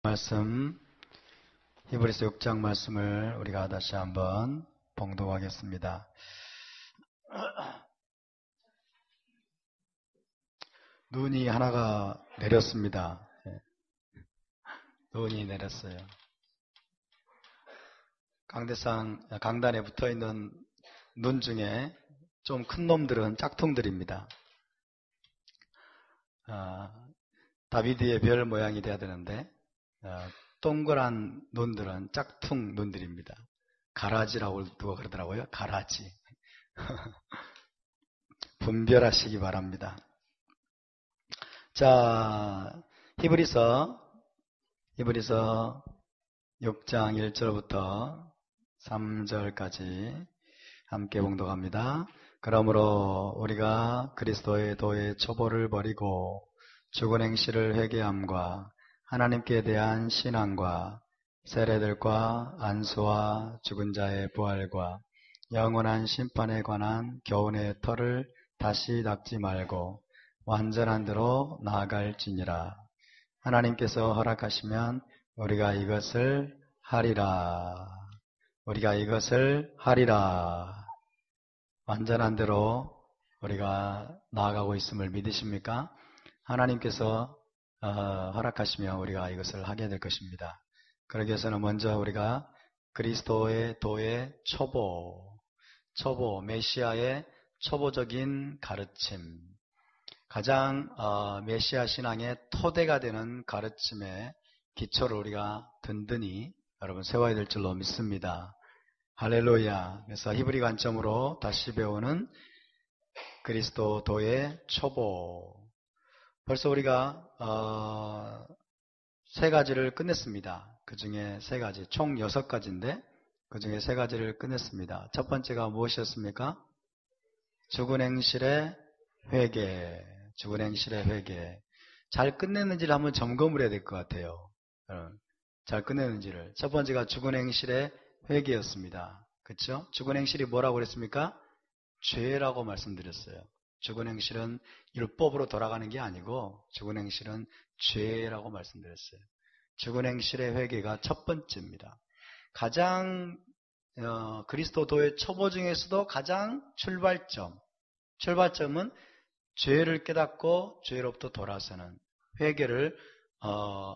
말씀, 히브리서 6장 말씀을 우리가 다시 한번 봉독하겠습니다. 눈이 하나가 내렸습니다. 눈이 내렸어요. 강단에 붙어있는 눈 중에 좀 큰 놈들은 짝퉁들입니다. 다비드의 별 모양이 돼야 되는데 동그란 눈들은 짝퉁 눈들입니다. 가라지라고 누가 그러더라고요. 가라지. 분별하시기 바랍니다. 자, 히브리서 6장 1절부터 3절까지 함께 봉독합니다. 그러므로 우리가 그리스도의 도의 초보를 버리고 죽은 행실을 회개함과 하나님께 대한 신앙과 세례들과 안수와 죽은 자의 부활과 영원한 심판에 관한 교훈의 터를 다시 닦지 말고 완전한 대로 나아갈지니라. 하나님께서 허락하시면 우리가 이것을 하리라. 완전한 대로 우리가 나아가고 있음을 믿으십니까? 하나님께서 허락하시면 우리가 이것을 하게 될 것입니다. 그러기 위해서는 먼저 우리가 그리스도의 도의 초보, 메시아의 초보적인 가르침, 가장 메시아 신앙의 토대가 되는 가르침의 기초를 우리가 든든히 여러분 세워야 될 줄로 믿습니다. 할렐루야. 그래서 히브리 관점으로 다시 배우는 그리스도 도의 초보. 벌써 우리가 세 가지를 끝냈습니다. 그 중에 세 가지, 총 6가지인데 그 중에 세 가지를 끝냈습니다. 첫 번째가 무엇이었습니까? 죽은 행실의 회개. 잘 끝냈는지를 한번 점검을 해야 될 것 같아요. 잘 끝냈는지를. 첫 번째가 죽은 행실의 회개였습니다. 그렇죠? 죽은 행실이 뭐라고 그랬습니까? 죄라고 말씀드렸어요. 죽은 행실은 율법으로 돌아가는 게 아니고 죽은 행실은 죄라고 말씀드렸어요. 죽은 행실의 회개가 첫 번째입니다. 가장 그리스도도의 초보 중에서도 가장 출발점은 죄를 깨닫고 죄로부터 돌아서는 회개를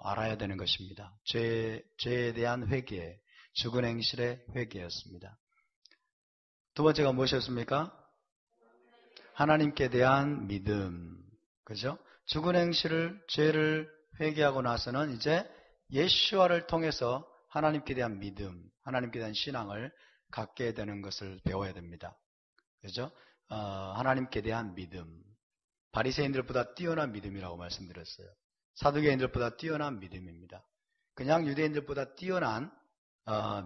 알아야 되는 것입니다. 죄에 대한 회개, 죽은 행실의 회개였습니다. 두 번째가 무엇이었습니까? 하나님께 대한 믿음. 그죠? 죽은 행실을, 죄를 회개하고 나서는 이제 예수와를 통해서 하나님께 대한 믿음, 하나님께 대한 신앙을 갖게 되는 것을 배워야 됩니다. 그죠? 하나님께 대한 믿음. 바리새인들보다 뛰어난 믿음이라고 말씀드렸어요. 사두개인들보다 뛰어난 믿음입니다. 그냥 유대인들보다 뛰어난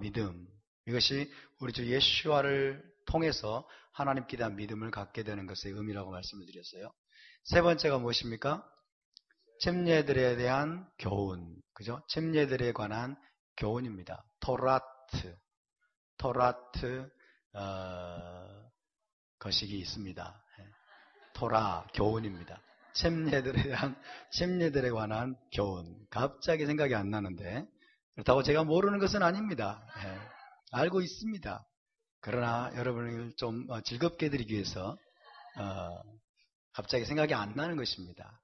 믿음. 이것이 우리 주 예수와를 통해서 하나님께 대한 믿음을 갖게 되는 것의 의미라고 말씀을 드렸어요. 세 번째가 무엇입니까? 침례들에 대한 교훈. 그죠? 침례들에 관한 교훈입니다. 토라트 거식이 있습니다. 토라 교훈입니다. 침례들에 관한 교훈. 갑자기 생각이 안 나는데 그렇다고 제가 모르는 것은 아닙니다. 알고 있습니다. 그러나 여러분을 좀 즐겁게 해드리기 위해서 갑자기 생각이 안 나는 것입니다.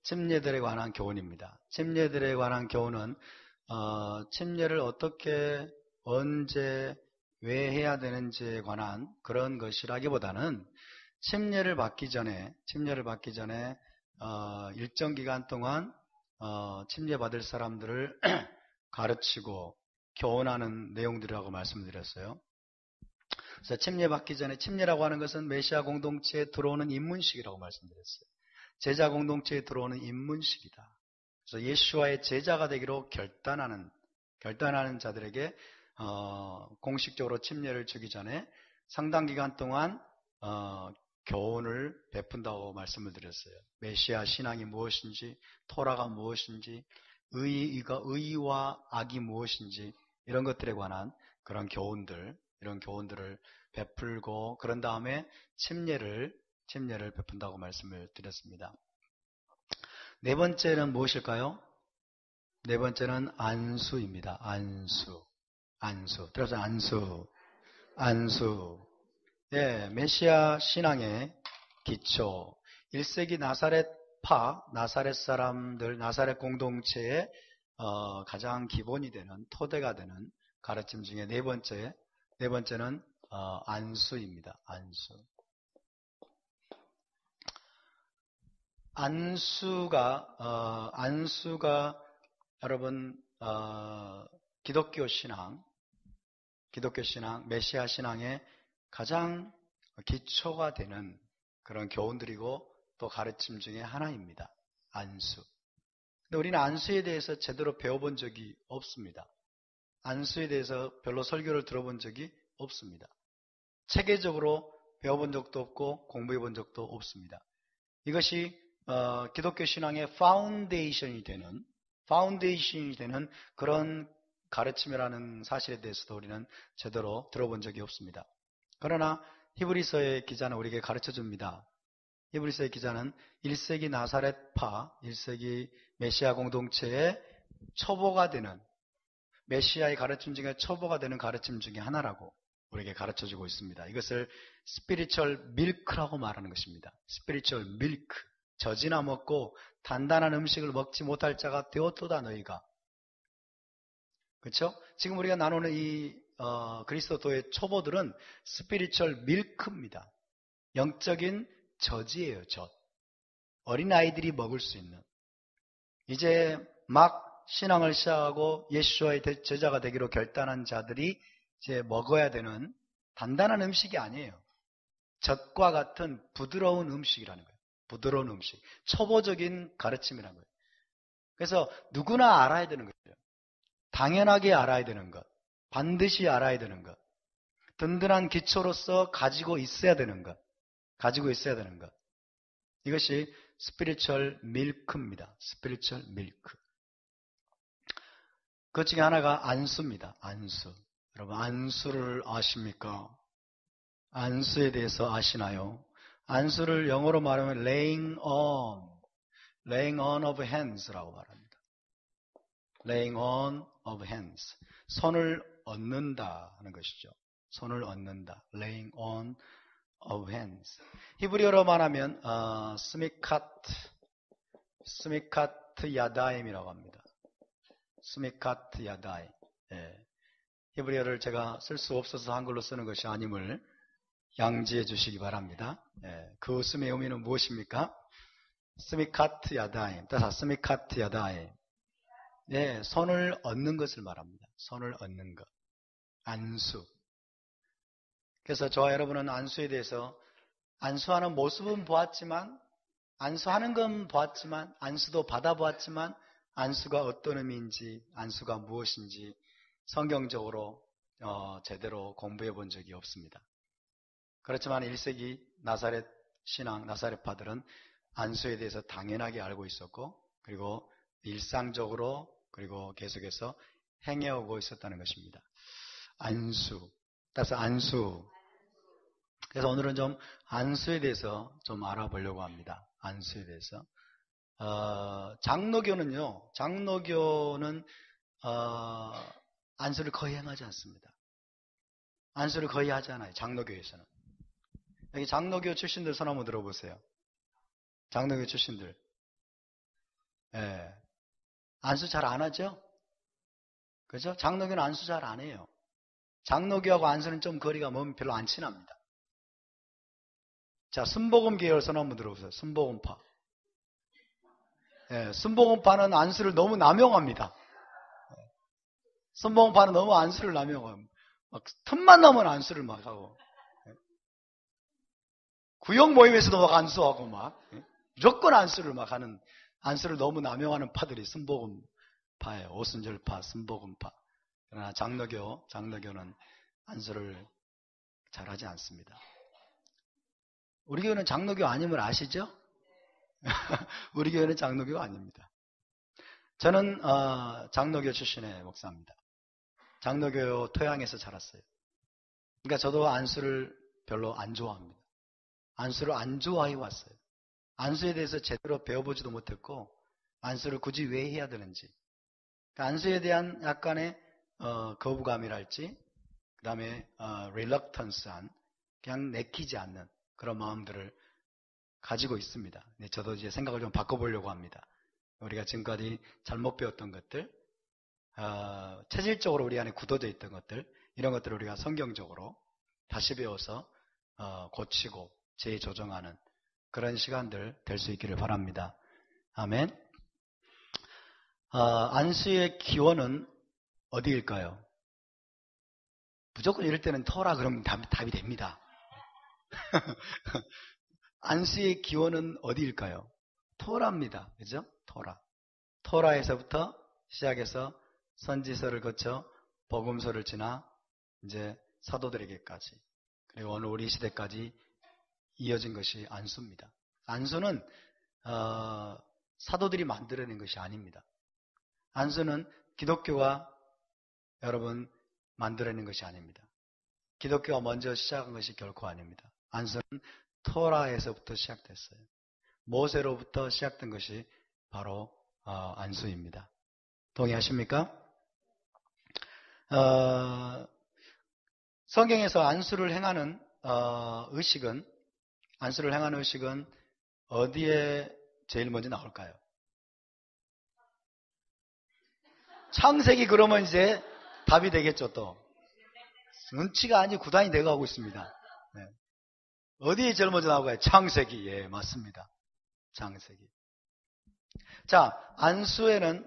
침례들에 관한 교훈입니다. 침례들에 관한 교훈은 침례를 어떻게, 언제, 왜 해야 되는지에 관한 그런 것이라기보다는 침례를 받기 전에 일정 기간 동안 침례 받을 사람들을 가르치고 교훈하는 내용들이라고 말씀드렸어요. 그래서 침례 받기 전에, 침례라고 하는 것은 메시아 공동체에 들어오는 입문식이라고 말씀드렸어요. 제자 공동체에 들어오는 입문식이다. 그래서 예수와의 제자가 되기로 결단하는 자들에게 공식적으로 침례를 주기 전에 상당 기간 동안 교훈을 베푼다고 말씀을 드렸어요. 메시아 신앙이 무엇인지, 토라가 무엇인지, 의와 악이 무엇인지 이런 것들에 관한 그런 이런 교훈들을 베풀고 그런 다음에 침례를 베푼다고 말씀을 드렸습니다. 네 번째는 무엇일까요? 네 번째는 안수입니다. 안수. 안수. 들어서 안수. 안수. 예, 메시아 신앙의 기초. 1세기 나사렛파, 나사렛 사람들, 나사렛 공동체의 가장 기본이 되는, 토대가 되는 가르침 중에 네 번째는 안수입니다. 안수. 안수가 여러분 기독교 신앙, 메시아 신앙의 가장 기초가 되는 그런 교훈들이고 또 가르침 중에 하나입니다. 안수. 근데 우리는 안수에 대해서 제대로 배워본 적이 없습니다. 안수에 대해서 별로 설교를 들어본 적이 없습니다. 체계적으로 배워본 적도 없고 공부해 본 적도 없습니다. 이것이 기독교 신앙의 파운데이션이 되는 그런 가르침이라는 사실에 대해서도 우리는 제대로 들어본 적이 없습니다. 그러나 히브리서의 기자는 우리에게 가르쳐줍니다. 히브리서의 기자는 1세기 나사렛파, 1세기 메시아 공동체의 초보가 되는, 메시아의 가르침 중에 초보가 되는 가르침 중에 하나라고 우리에게 가르쳐주고 있습니다. 이것을 스피리추얼 밀크라고 말하는 것입니다. 스피리추얼 밀크. 젖이나 먹고 단단한 음식을 먹지 못할 자가 되었도다 너희가. 그렇죠? 지금 우리가 나누는 이 그리스도의 초보들은 스피리추얼 밀크입니다. 영적인 젖이에요. 젖. 어린아이들이 먹을 수 있는. 이제 막 신앙을 시작하고 예수와의 제자가 되기로 결단한 자들이 이제 먹어야 되는 단단한 음식이 아니에요. 젖과 같은 부드러운 음식이라는 거예요. 부드러운 음식. 초보적인 가르침이라는 거예요. 그래서 누구나 알아야 되는 거예요. 당연하게 알아야 되는 것. 반드시 알아야 되는 것. 든든한 기초로서 가지고 있어야 되는 것. 이것이 스피리추얼 밀크입니다. 스피리추얼 밀크. 그 중에 하나가 안수입니다. 안수. 여러분 안수를 아십니까? 안수에 대해서 아시나요? 안수를 영어로 말하면 laying on of hands라고 말합니다. laying on of hands. 손을 얹는다 하는 것이죠. 손을 얹는다. laying on of hands. 히브리어로 말하면 스미카트 야다임이라고 합니다. 스미카트 야다임. 예. 히브리어를 제가 쓸 수 없어서 한글로 쓰는 것이 아님을 양지해 주시기 바랍니다. 예. 그 웃음의 의미는 무엇입니까? 스미카트 야다임. 따라 스미카트 야다임. 네, 손을 얹는 것을 말합니다. 손을 얹는 것. 안수. 그래서 저와 여러분은 안수에 대해서 안수하는 모습은 보았지만, 안수하는 건 보았지만, 안수도 받아보았지만, 안수가 어떤 의미인지, 안수가 무엇인지 성경적으로 제대로 공부해 본 적이 없습니다. 그렇지만 1세기 나사렛 신앙, 나사렛파들은 안수에 대해서 당연하게 알고 있었고, 그리고 일상적으로, 그리고 계속해서 행해오고 있었다는 것입니다. 안수. 따라서 안수. 그래서 오늘은 좀 안수에 대해서 좀 알아보려고 합니다. 안수에 대해서. 장로교는 안수를 거의 행하지 않습니다. 안수를 거의 하지 않아요. 장로교에서는. 여기 장로교 출신들 손 한번 들어보세요. 장로교 출신들. 예. 안수 잘 안 하죠? 그죠? 장로교는 안수 잘 안 해요. 장로교하고 안수는 좀 거리가 멀면 별로 안 친합니다. 자, 순복음 계열 손 한번 들어보세요. 순복음파. 예, 순복음파는 안수를 너무 남용합니다. 순복음파는 너무 안수를 남용하고, 막 틈만 나면 안수를 막 하고, 구역 모임에서도 막 안수하고 막, 무조건 안수를 막 하는, 안수를 너무 남용하는 파들이 순복음파예요. 오순절파, 순복음파. 그러나 장로교는 안수를 잘하지 않습니다. 우리 교회는 장로교 아님을 아시죠? 우리 교회는 장로교 아닙니다. 저는 장로교 출신의 목사입니다. 장로교 토양에서 자랐어요. 그러니까 저도 안수를 별로 안 좋아합니다. 안수를 안 좋아해 왔어요. 안수에 대해서 제대로 배워보지도 못했고 안수를 굳이 왜 해야 되는지. 그러니까 안수에 대한 약간의 거부감이랄지, 그 다음에 reluctance한, 그냥 내키지 않는 그런 마음들을 가지고 있습니다. 저도 이제 생각을 좀 바꿔보려고 합니다. 우리가 지금까지 잘못 배웠던 것들, 체질적으로 우리 안에 굳어져 있던 것들, 이런 것들을 우리가 성경적으로 다시 배워서 고치고 재조정하는 그런 시간들 될 수 있기를 바랍니다. 아멘. 안수의 기원은 어디일까요? 무조건 이럴 때는 터라 그러면 답이 됩니다. 안수의 기원은 어디일까요? 토라입니다. 그죠? 토라. 토라에서부터 시작해서 선지서를 거쳐 복음서를 지나 이제 사도들에게까지, 그리고 오늘 우리 시대까지 이어진 것이 안수입니다. 안수는 사도들이 만들어낸 것이 아닙니다. 안수는 기독교가 여러분 만들어낸 것이 아닙니다. 기독교가 먼저 시작한 것이 결코 아닙니다. 안수는 토라에서부터 시작됐어요. 모세로부터 시작된 것이 바로 안수입니다. 동의하십니까? 성경에서 안수를 행하는 의식은 어디에 제일 먼저 나올까요? 창세기. 그러면 이제 답이 되겠죠. 또 눈치가 아주 구단이 돼가고 있습니다. 네. 어디에 제일 먼저 나올까요? 창세기. 예, 맞습니다. 창세기. 자, 안수는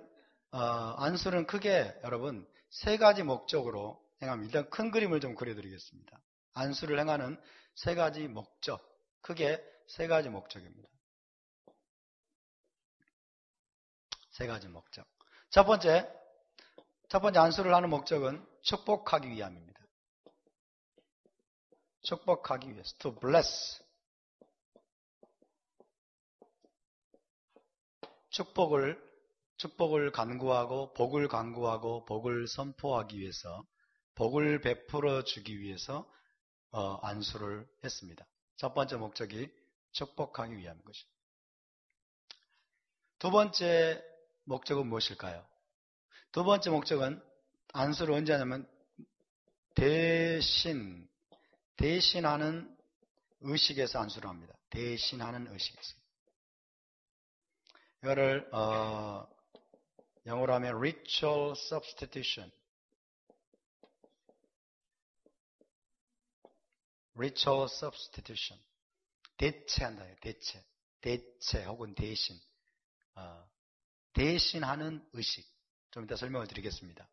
크게 여러분 세 가지 목적으로 행합니다. 일단 큰 그림을 좀 그려드리겠습니다. 안수를 행하는 세 가지 목적, 크게 세 가지 목적입니다. 세 가지 목적. 첫 번째 안수를 하는 목적은 축복하기 위함입니다. 축복하기 위해서. To bless. 축복을 간구하고 복을 간구하고 복을 선포하기 위해서, 복을 베풀어 주기 위해서 안수를 했습니다. 첫 번째 목적이 축복하기 위한 것입니다. 두 번째 목적은 무엇일까요? 두 번째 목적은 안수를 언제 하냐면 대신하는 의식에서 안수를 합니다. 대신하는 의식에서. 이거를 영어로 하면 ritual substitution. ritual substitution. 대체한다. 대체 혹은 대신. 대신하는 의식. 좀 이따 설명을 드리겠습니다.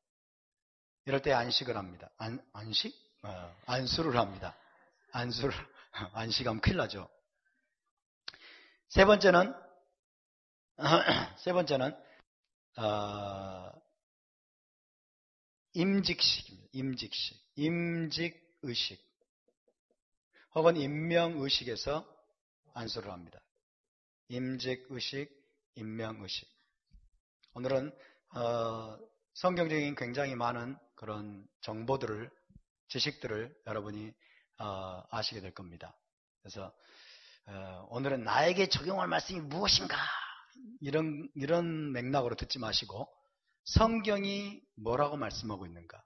이럴 때 안식을 합니다. 안식? 안수를 합니다. 안식하면 큰일 나죠. 세 번째는 임직식입니다. 임직의식 혹은 임명의식에서 안수를 합니다. 임직의식, 임명의식. 오늘은 성경적인 굉장히 많은 그런 정보들을, 지식들을 여러분이 아시게 될 겁니다. 그래서 오늘은 나에게 적용할 말씀이 무엇인가, 이런 맥락으로 듣지 마시고 성경이 뭐라고 말씀하고 있는가,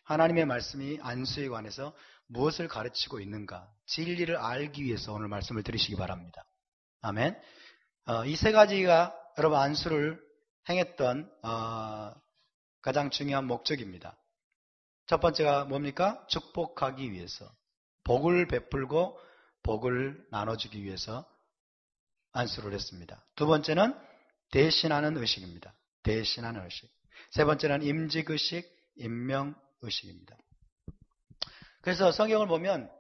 하나님의 말씀이 안수에 관해서 무엇을 가르치고 있는가, 진리를 알기 위해서 오늘 말씀을 들으시기 바랍니다. 아멘. 이 세 가지가 여러분 안수를 행했던 가장 중요한 목적입니다. 첫 번째가 뭡니까? 축복하기 위해서, 복을 베풀고 복을 나눠주기 위해서 안수를 했습니다. 두 번째는 대신하는 의식입니다. 대신하는 의식. 세 번째는 임직의식, 임명의식입니다. 그래서 성경을 보면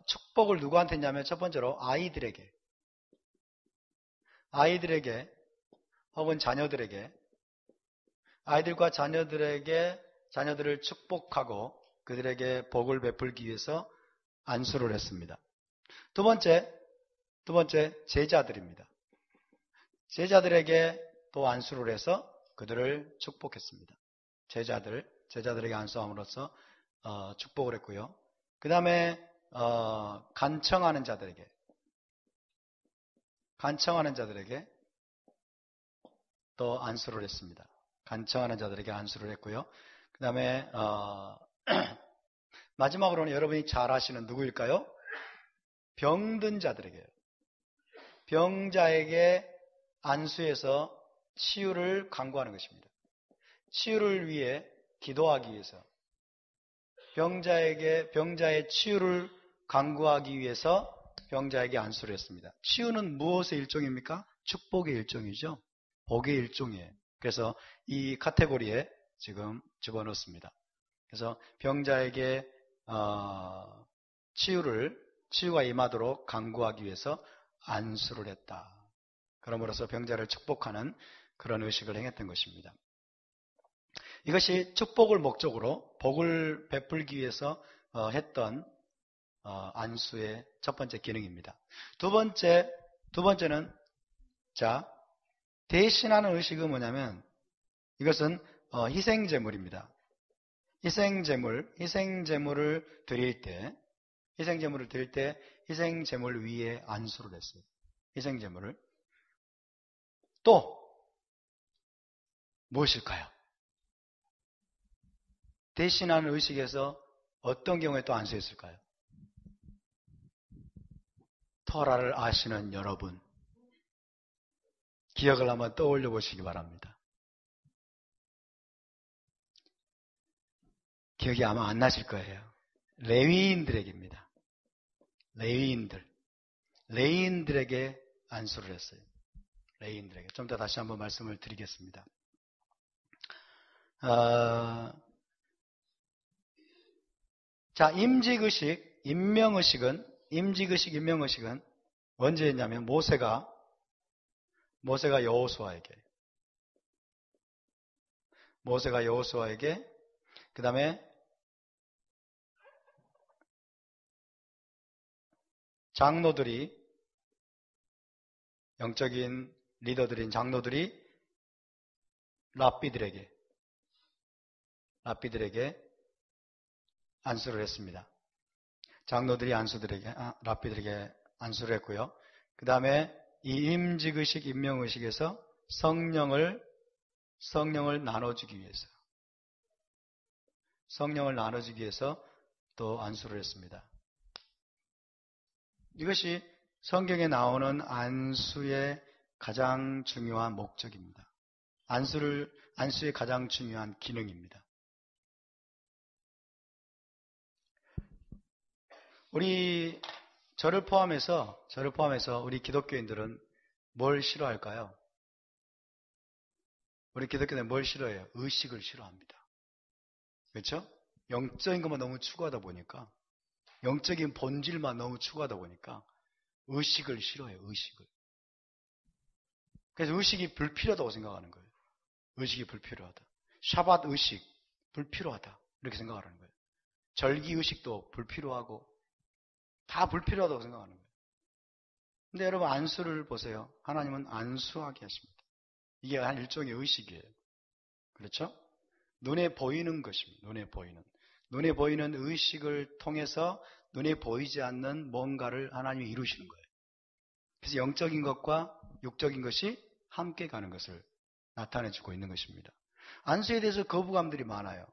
축복을 누구한테 했냐면 첫 번째로 아이들에게 혹은 자녀들에게, 아이들과 자녀들을 축복하고 그들에게 복을 베풀기 위해서 안수를 했습니다. 두 번째 제자들입니다. 제자들에게 또 안수를 해서 그들을 축복했습니다. 제자들에게 안수함으로써 축복을 했고요. 그 다음에 간청하는 자들에게 또 안수를 했습니다. 간청하는 자들에게 안수를 했고요. 그 다음에 마지막으로는 여러분이 잘 아시는 누구일까요? 병든 자들에게요. 병자에게 안수해서 치유를 간구하는 것입니다. 치유를 위해 기도하기 위해서, 병자의 치유를 간구하기 위해서 병자에게 안수를 했습니다. 치유는 무엇의 일종입니까? 축복의 일종이죠. 복의 일종이에요. 그래서 이 카테고리에 지금 집어넣습니다. 그래서 병자에게 치유가 임하도록 간구하기 위해서 안수를 했다. 그러므로서 병자를 축복하는 그런 의식을 행했던 것입니다. 이것이 축복을 목적으로 복을 베풀기 위해서 했던 안수의 첫 번째 기능입니다. 두 번째는 대신하는 의식은 뭐냐면 이것은 희생제물입니다. 희생제물을 드릴 때 희생제물 위에 안수를 했어요. 희생제물을. 또 무엇일까요? 대신하는 의식에서 어떤 경우에 또 안수했을까요? 토라를 아시는 여러분, 기억을 한번 떠올려 보시기 바랍니다. 기억이 아마 안 나실 거예요. 레위인들에게입니다. 레위인들에게 안수를 했어요. 레위인들에게. 좀 더 다시 한번 말씀을 드리겠습니다. 임직의식, 임명의식은 언제 했냐면 모세가 여호수아에게 그 다음에 장로들이, 영적인 리더들인 장로들이 랍비들에게 안수를 했습니다. 장로들이 랍비들에게 안수를 했고요. 그 다음에 이 임직의식, 임명의식에서 성령을 나눠주기 위해서 또 안수를 했습니다. 이것이 성경에 나오는 안수의 가장 중요한 목적입니다. 안수의 가장 중요한 기능입니다. 저를 포함해서 우리 기독교인들은 뭘 싫어할까요? 우리 기독교인들은 뭘 싫어해요? 의식을 싫어합니다. 그렇죠? 영적인 것만 너무 추구하다 보니까, 영적인 본질만 너무 추구하다 보니까 의식을 싫어해요. 의식을. 그래서 의식이 불필요하다고 생각하는 거예요. 의식이 불필요하다. 샤밧 의식 불필요하다. 이렇게 생각하는 거예요. 절기 의식도 불필요하고 다 불필요하다고 생각하는 거예요. 근데 여러분 안수를 보세요. 하나님은 안수하게 하십니다. 이게 한 일종의 의식이에요. 그렇죠? 눈에 보이는 것입니다. 눈에 보이는 의식을 통해서 눈에 보이지 않는 뭔가를 하나님이 이루시는 거예요. 그래서 영적인 것과 육적인 것이 함께 가는 것을 나타내주고 있는 것입니다. 안수에 대해서 거부감들이 많아요.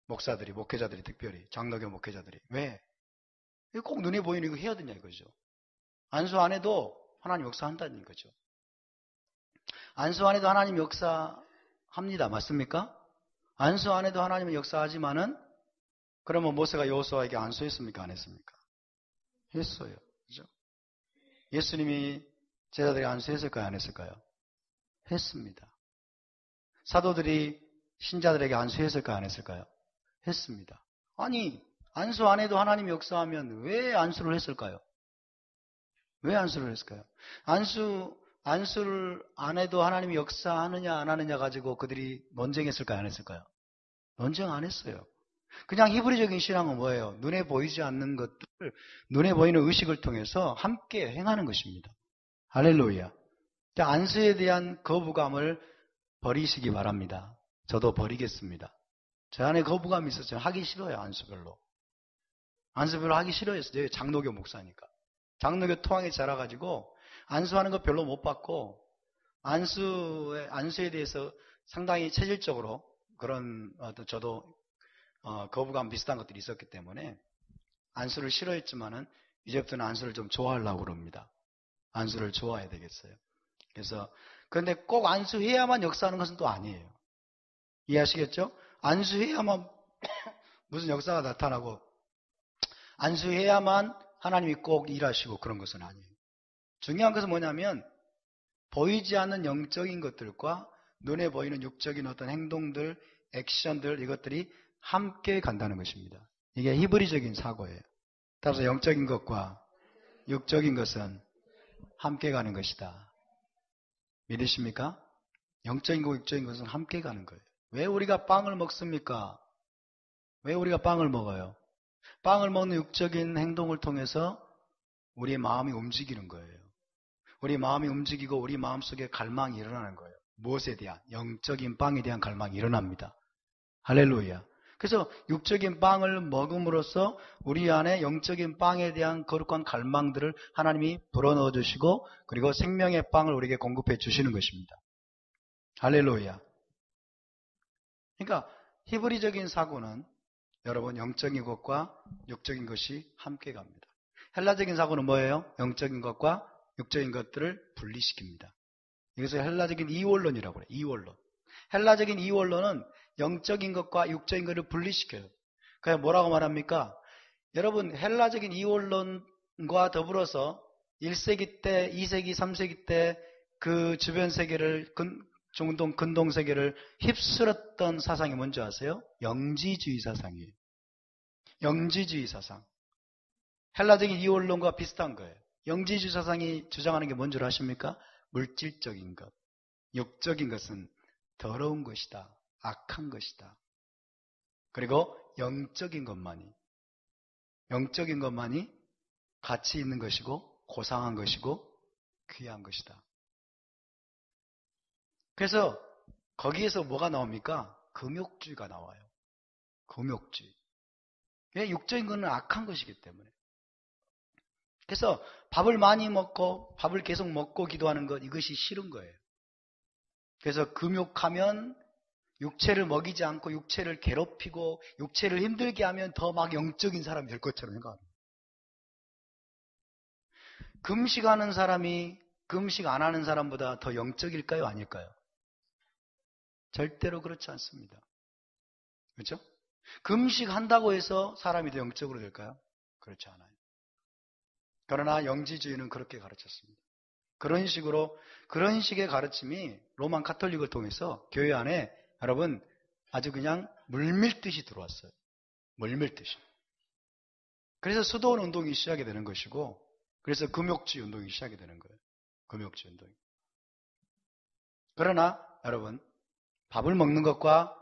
목회자들이 특별히 장로교 목회자들이. 왜? 꼭 눈에 보이는 이거 해야 되냐 이거죠. 안수 안 해도 하나님 역사한다는 거죠. 안수 안 해도 하나님 역사합니다. 맞습니까? 안수 안 해도 하나님은 역사하지만은 그러면 모세가 여호수아에게 안수했습니까? 안 했습니까? 했어요. 그죠? 예수님이 제자들이 안수했을까요? 안 했을까요? 했습니다. 사도들이 신자들에게 안수했을까요? 안 했을까요? 했습니다. 아니, 안수 안 해도 하나님이 역사하면 왜 안수를 했을까요? 왜 안수를 했을까요? 안수를 안 해도 하나님이 역사하느냐 안 하느냐 가지고 그들이 논쟁했을까요? 안 했을까요? 논쟁 안 했어요. 그냥 히브리적인 신앙은 뭐예요? 눈에 보이지 않는 것들을 눈에 보이는 의식을 통해서 함께 행하는 것입니다. 할렐루야. 안수에 대한 거부감을 버리시기 바랍니다. 저도 버리겠습니다. 제 안에 거부감이 있었어요. 하기 싫어요. 안수별로 하기 싫어했어요. 장로교 목사니까. 장로교 토항에 자라가지고 안수하는 거 별로 못 받고 안수에 대해서 상당히 체질적으로 그런 저도 거부감 비슷한 것들이 있었기 때문에 안수를 싫어했지만은 이제부터는 안수를 좀 좋아하려고 그럽니다. 안수를 좋아해야 되겠어요. 그래서 그런데 꼭 안수해야만 역사하는 것은 또 아니에요. 이해하시겠죠? 안수해야만 무슨 역사가 나타나고 안수해야만 하나님이 꼭 일하시고 그런 것은 아니에요. 중요한 것은 뭐냐면 보이지 않는 영적인 것들과 눈에 보이는 육적인 어떤 행동들, 액션들 이것들이 함께 간다는 것입니다. 이게 히브리적인 사고예요. 따라서 영적인 것과 육적인 것은 함께 가는 것이다. 믿으십니까? 영적인 것, 육적인 것은 함께 가는 거예요. 왜 우리가 빵을 먹습니까? 왜 우리가 빵을 먹어요? 빵을 먹는 육적인 행동을 통해서 우리의 마음이 움직이는 거예요. 우리 마음이 움직이고 우리 마음속에 갈망이 일어나는 거예요. 무엇에 대한? 영적인 빵에 대한 갈망이 일어납니다. 할렐루야. 그래서 육적인 빵을 먹음으로써 우리 안에 영적인 빵에 대한 거룩한 갈망들을 하나님이 불어넣어 주시고 그리고 생명의 빵을 우리에게 공급해 주시는 것입니다. 할렐루야. 그러니까 히브리적인 사고는 여러분 영적인 것과 육적인 것이 함께 갑니다. 헬라적인 사고는 뭐예요? 영적인 것과 육적인 것들을 분리시킵니다. 이것을 헬라적인 이원론이라고 해요. 이원론. 헬라적인 이원론은 영적인 것과 육적인 것을 분리시켜요. 그냥 뭐라고 말합니까? 여러분 헬라적인 이원론과 더불어서 1세기 때, 2세기, 3세기 때 그 주변 세계를 중동 근동 세계를 휩쓸었던 사상이 뭔지 아세요? 영지주의 사상이에요. 영지주의 사상. 헬라적인 이원론과 비슷한 거예요. 영지주의 사상이 주장하는 게 뭔 줄 아십니까? 물질적인 것, 육적인 것은 더러운 것이다, 악한 것이다. 그리고 영적인 것만이 가치 있는 것이고 고상한 것이고 귀한 것이다. 그래서 거기에서 뭐가 나옵니까? 금욕주의가 나와요. 금욕주의. 왜? 육적인 것은 악한 것이기 때문에. 그래서 밥을 많이 먹고 밥을 계속 먹고 기도하는 것 이것이 싫은 거예요. 그래서 금욕하면 육체를 먹이지 않고 육체를 괴롭히고 육체를 힘들게 하면 더 막 영적인 사람이 될 것처럼 생각합니다. 금식하는 사람이 금식 안 하는 사람보다 더 영적일까요? 아닐까요? 절대로 그렇지 않습니다. 그렇죠? 금식한다고 해서 사람이 더 영적으로 될까요? 그렇지 않아요. 그러나 영지주의는 그렇게 가르쳤습니다. 그런 식의 가르침이 로만 카톨릭을 통해서 교회 안에 여러분 아주 그냥 물밀듯이 들어왔어요. 물밀듯이. 그래서 수도원 운동이 시작이 되는 것이고 그래서 금욕주의 운동이 시작이 되는 거예요. 금욕주의 운동이. 그러나 여러분 밥을 먹는 것과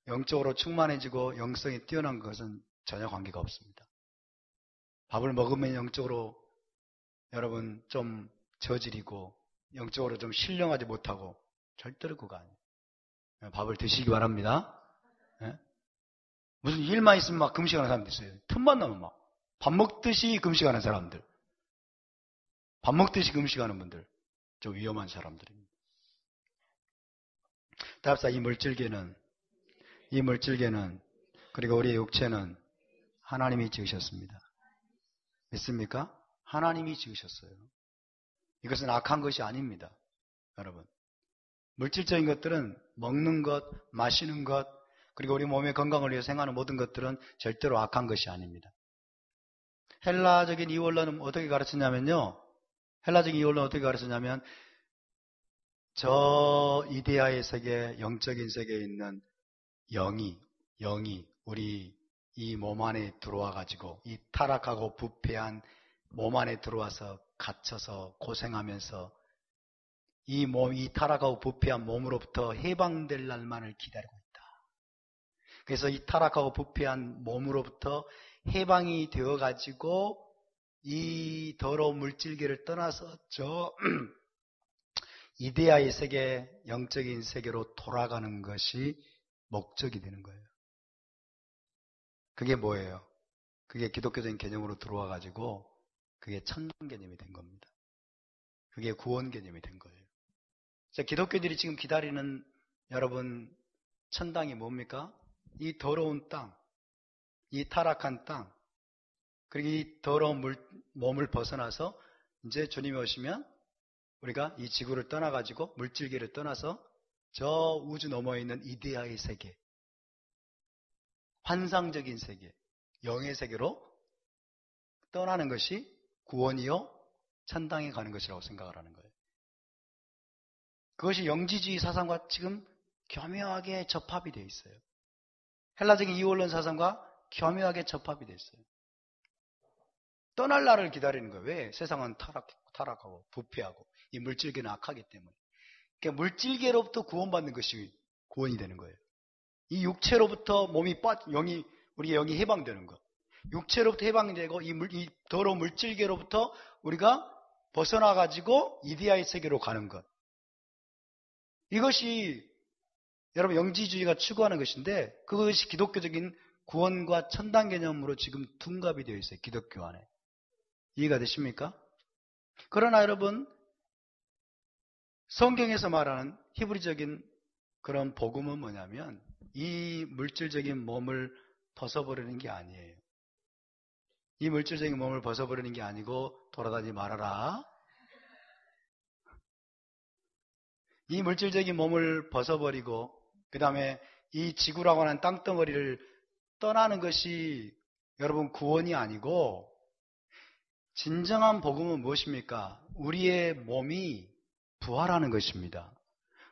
영적으로 충만해지고 영성이 뛰어난 것은 전혀 관계가 없습니다. 밥을 먹으면 영적으로 여러분 좀 저질이고 영적으로 좀 신령하지 못하고 절대로 그거 아니에요. 밥을 드시기 바랍니다. 네? 무슨 일만 있으면 막 금식하는 사람들 있어요. 틈만 나면 막 밥 먹듯이 금식하는 사람들. 밥 먹듯이 금식하는 분들. 좀 위험한 사람들입니다. 답사 이 물질계는 그리고 우리의 육체는 하나님이 지으셨습니다. 믿습니까? 하나님이 지으셨어요. 이것은 악한 것이 아닙니다. 여러분. 물질적인 것들은 먹는 것, 마시는 것, 그리고 우리 몸의 건강을 위해 생하는 모든 것들은 절대로 악한 것이 아닙니다. 헬라적인 이원론은 어떻게 가르치냐면요. 저 이데아의 세계, 영적인 세계에 있는 영이 우리 이 몸 안에 들어와 가지고 이 타락하고 부패한 몸 안에 들어와서 갇혀서 고생하면서 이 타락하고 부패한 몸으로부터 해방될 날만을 기다리고 있다. 그래서 이 타락하고 부패한 몸으로부터 해방이 되어 가지고 이 더러운 물질계를 떠나서 저 이데아의 세계, 영적인 세계로 돌아가는 것이 목적이 되는 거예요. 그게 뭐예요? 그게 기독교적인 개념으로 들어와 가지고 그게 천당 개념이 된 겁니다. 그게 구원 개념이 된 거예요. 기독교들이 지금 기다리는 여러분 천당이 뭡니까? 이 더러운 땅, 이 타락한 땅, 그리고 이 더러운 몸을 벗어나서 이제 주님이 오시면 우리가 이 지구를 떠나가지고 물질계를 떠나서 저 우주 너머에 있는 이데아의 세계, 환상적인 세계, 영의 세계로 떠나는 것이 구원이요 천당에 가는 것이라고 생각을 하는 거예요. 그것이 영지주의 사상과 지금 교묘하게 접합이 되어 있어요. 헬라적인 이원론 사상과 교묘하게 접합이 되어 있어요. 떠날 날을 기다리는 거예요. 왜? 세상은 타락하고 부패하고 이 물질계는 악하기 때문에. 그러니까 물질계로부터 구원받는 것이 구원이 되는 거예요. 이 육체로부터 우리의 영이 해방되는 것. 육체로부터 해방되고 이 더러운 물질계로부터 우리가 벗어나가지고 이데아의 세계로 가는 것. 이것이 여러분 영지주의가 추구하는 것인데 그것이 기독교적인 구원과 천당 개념으로 지금 둔갑이 되어 있어요. 기독교 안에. 이해가 되십니까? 그러나 여러분 성경에서 말하는 히브리적인 그런 복음은 뭐냐면 이 물질적인 몸을 벗어버리는 게 아니에요. 이 물질적인 몸을 벗어버리는 게 아니고 돌아다니지 말아라. 이 물질적인 몸을 벗어버리고 그 다음에 이 지구라고 하는 땅덩어리를 떠나는 것이 여러분 구원이 아니고 진정한 복음은 무엇입니까? 우리의 몸이 부활하는 것입니다.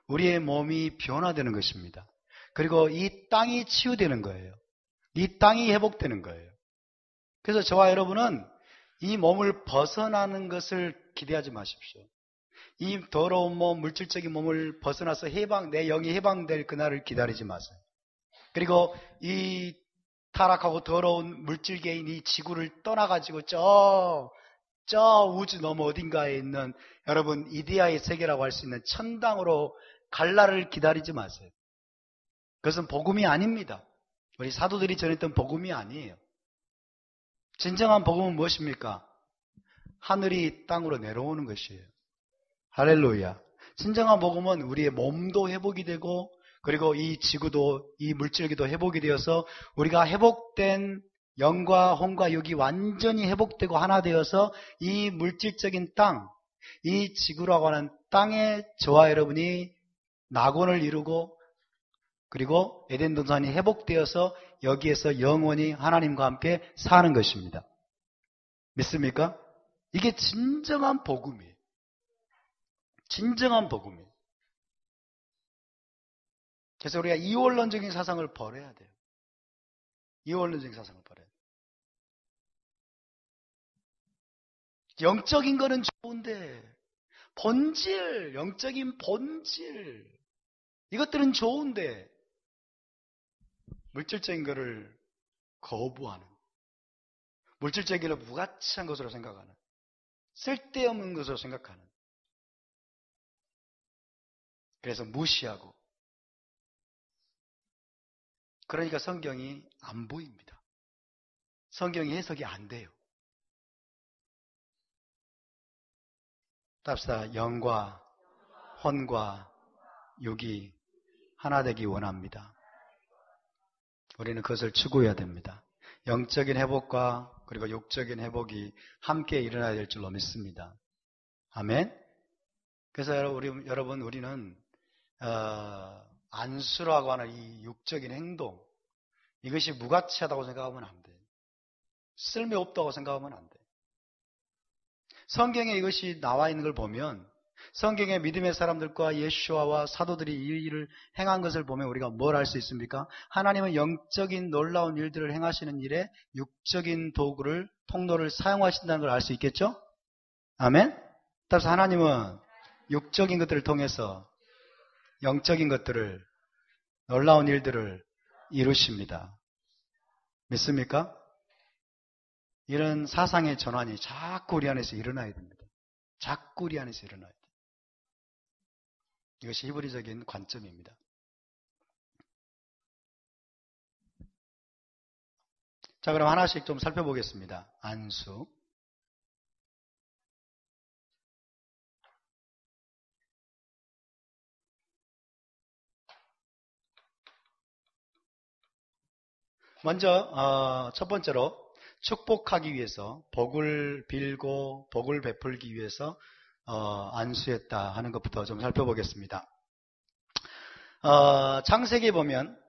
우리의 몸이 변화되는 것입니다. 그리고 이 땅이 치유되는 거예요. 이 땅이 회복되는 거예요. 그래서 저와 여러분은 이 몸을 벗어나는 것을 기대하지 마십시오. 이 더러운 몸, 물질적인 몸을 벗어나서 내 영이 해방될 그날을 기다리지 마세요. 그리고 이 타락하고 더러운 물질계인 이 지구를 떠나가지고 저 우주 너머 어딘가에 있는 여러분 이데아의 세계라고 할 수 있는 천당으로 갈 날을 기다리지 마세요. 그것은 복음이 아닙니다. 우리 사도들이 전했던 복음이 아니에요. 진정한 복음은 무엇입니까? 하늘이 땅으로 내려오는 것이에요. 할렐루야. 진정한 복음은 우리의 몸도 회복이 되고 그리고 이 지구도 이 물질기도 회복이 되어서 우리가 회복된 영과 혼과 육이 완전히 회복되고 하나 되어서 이 물질적인 땅, 이 지구라고 하는 땅에 저와 여러분이 낙원을 이루고 그리고 에덴 동산이 회복되어서 여기에서 영원히 하나님과 함께 사는 것입니다. 믿습니까? 이게 진정한 복음이에요. 진정한 복음이에요. 그래서 우리가 이원론적인 사상을 버려야 돼요. 이원론적인 사상을 버려야 돼요. 영적인 거는 좋은데 본질, 영적인 본질 이것들은 좋은데 물질적인 거를 거부하는, 물질적인 것을 무가치한 것으로 생각하는, 쓸데없는 것으로 생각하는, 그래서 무시하고, 그러니까 성경이 안 보입니다. 성경이 해석이 안 돼요. 답사 영과 혼과 육이 하나 되기 원합니다. 우리는 그것을 추구해야 됩니다. 영적인 회복과 그리고 육적인 회복이 함께 일어나야 될 줄로 믿습니다. 아멘. 그래서 여러분 우리는 안수라고 하는 이 육적인 행동 이것이 무가치하다고 생각하면 안 돼요. 쓸모없다고 생각하면 안 돼요. 성경에 이것이 나와 있는 걸 보면 성경의 믿음의 사람들과 예수와와 사도들이 이 일을 행한 것을 보면 우리가 뭘 알 수 있습니까? 하나님은 영적인 놀라운 일들을 행하시는 일에 육적인 도구를 통로를 사용하신다는 걸 알 수 있겠죠? 아멘? 따라서 하나님은 육적인 것들을 통해서 영적인 것들을 놀라운 일들을 이루십니다. 믿습니까? 이런 사상의 전환이 자꾸 우리 안에서 일어나야 됩니다. 자꾸 우리 안에서 일어나야 돼요. 이것이 히브리적인 관점입니다. 자, 그럼 하나씩 좀 살펴보겠습니다. 안수. 먼저 첫 번째로 축복하기 위해서 복을 빌고 복을 베풀기 위해서 안수했다 하는 것부터 좀 살펴보겠습니다. 창세기 보면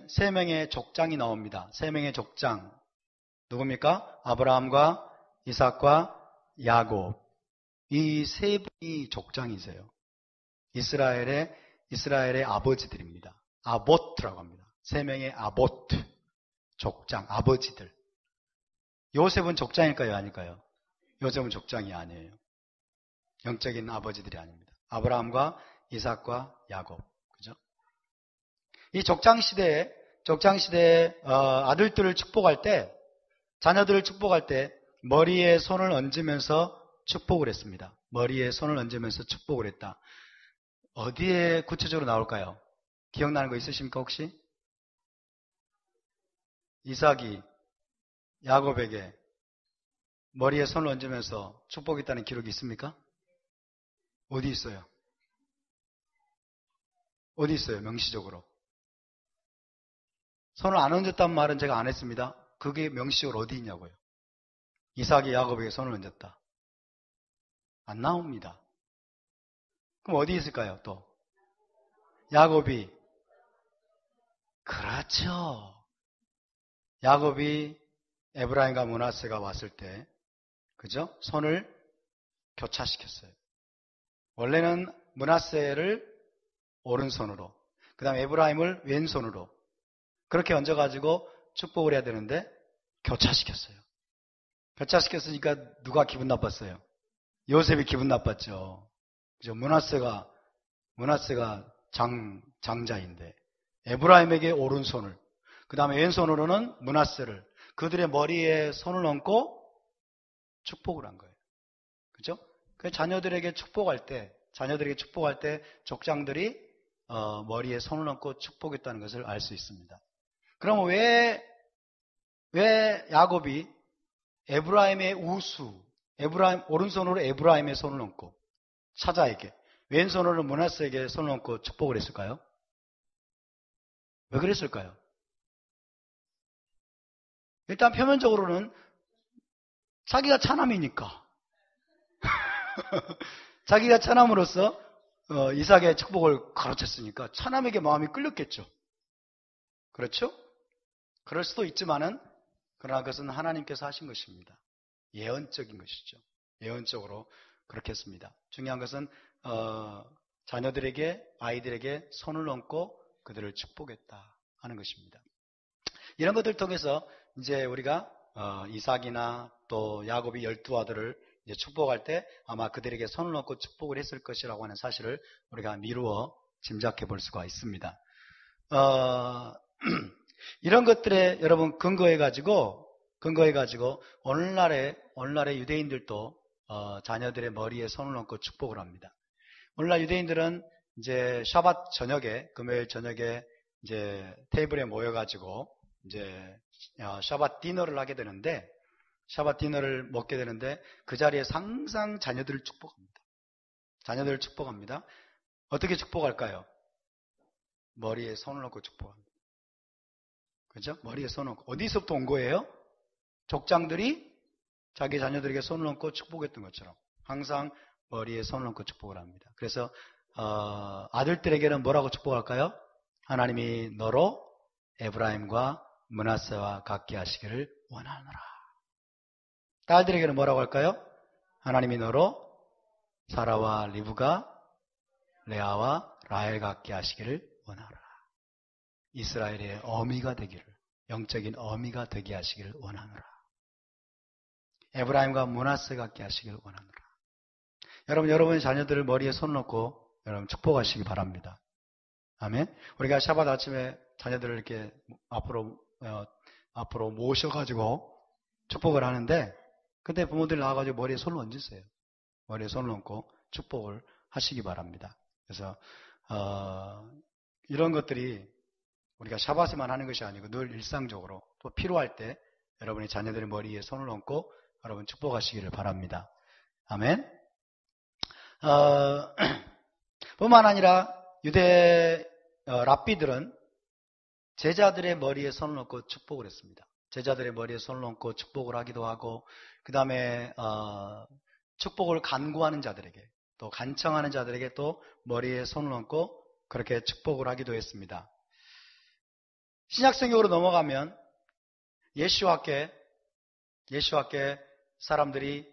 세 명의 족장이 나옵니다. 세 명의 족장 누굽니까? 아브라함과 이삭과 야곱. 이 세 분이 족장이세요. 이스라엘의 아버지들입니다. 아보트라고 합니다. 세 명의 아보트, 족장, 아버지들. 요셉은 족장일까요? 아닐까요? 요셉은 족장이 아니에요. 영적인 아버지들이 아닙니다. 아브라함과 이삭과 야곱. 그죠? 이 족장 시대에 아들들을 축복할 때, 자녀들을 축복할 때 머리에 손을 얹으면서 축복을 했습니다. 머리에 손을 얹으면서 축복을 했다. 어디에 구체적으로 나올까요? 기억나는 거 있으십니까 혹시? 이삭이 야곱에게 머리에 손을 얹으면서 축복했다는 기록이 있습니까? 어디 있어요? 어디 있어요? 명시적으로. 손을 안 얹었다는 말은 제가 안 했습니다. 그게 명시적으로 어디 있냐고요. 이삭이 야곱에게 손을 얹었다. 안 나옵니다. 그럼 어디 있을까요? 또 야곱이, 그렇죠. 야곱이 에브라임과 므낫세가 왔을 때, 그죠? 손을 교차시켰어요. 원래는 므낫세를 오른손으로, 그 다음에 에브라임을 왼손으로 그렇게 얹어가지고 축복을 해야 되는데 교차시켰어요. 교차시켰으니까 누가 기분 나빴어요? 요셉이 기분 나빴죠. 그죠? 므낫세가 장자인데 에브라임에게 오른손을, 그 다음에 왼손으로는 므낫세를, 그들의 머리에 손을 얹고 축복을 한 거예요. 그죠? 그 자녀들에게 축복할 때 족장들이 머리에 손을 얹고 축복했다는 것을 알 수 있습니다. 그럼 왜 야곱이 에브라임의 오른손으로 에브라임의 손을 얹고 사자에게, 왼손으로 므낫세에게 손을 얹고 축복을 했을까요? 왜 그랬을까요? 일단 표면적으로는 자기가 차남이니까 자기가 차남으로서 이삭의 축복을 가로챘으니까 차남에게 마음이 끌렸겠죠. 그렇죠? 그럴 수도 있지만은 그러나 그것은 하나님께서 하신 것입니다. 예언적인 것이죠. 예언적으로 그렇게 했습니다. 중요한 것은 자녀들에게, 아이들에게 손을 얹고 그들을 축복했다 하는 것입니다. 이런 것들을 통해서 이제 우리가 이삭이나 또 야곱이 12아들을 이제 축복할 때 아마 그들에게 손을 얹고 축복을 했을 것이라고 하는 사실을 우리가 미루어 짐작해 볼 수가 있습니다. 이런 것들에 여러분 근거해 가지고 오늘날의 유대인들도 자녀들의 머리에 손을 얹고 축복을 합니다. 오늘날 유대인들은 이제 샤밧 저녁에, 금요일 저녁에 이제 테이블에 모여 가지고 이제 샤밧 디너를 하게 되는데, 샤밧 디너를 먹게 되는데 그 자리에 항상 자녀들을 축복합니다. 어떻게 축복할까요? 머리에 손을 얹고 축복합니다. 그죠? 머리에 손을 얹고. 어디서부터 온 거예요? 족장들이 자기 자녀들에게 손을 얹고 축복했던 것처럼 항상 머리에 손을 얹고 축복을 합니다. 그래서 아들들에게는 뭐라고 축복할까요? 하나님이 너로 에브라임과 므낫세와 같게 하시기를 원하노라. 딸들에게는 뭐라고 할까요? 하나님이 너로 사라와 리브가 레아와 라헬 같게 하시기를 원하노라. 이스라엘의 어미가 되기를, 영적인 어미가 되게 하시기를 원하노라. 에브라임과 므낫세 같게 하시기를 원하노라. 여러분의 자녀들을 머리에 손 놓고 여러분 축복하시기 바랍니다. 아멘. 우리가 샤밧 아침에 자녀들을 이렇게 앞으로 모셔가지고 축복을 하는데, 그때 부모들이 나와가지고 머리에 손을 얹으세요. 머리에 손을 얹고 축복을 하시기 바랍니다. 그래서 이런 것들이 우리가 샤밧에만 하는 것이 아니고 늘 일상적으로 또 필요할 때 여러분의 자녀들의 머리에 손을 얹고 여러분 축복하시기를 바랍니다. 아멘. 뿐만 아니라 유대 랍비들은 제자들의 머리에 손을 얹고 축복을 했습니다. 제자들의 머리에 손을 얹고 축복을 하기도 하고, 그 다음에 축복을 간구하는 자들에게, 또 간청하는 자들에게 또 머리에 손을 얹고 그렇게 축복을 하기도 했습니다. 신약성경으로 넘어가면 예수와께 사람들이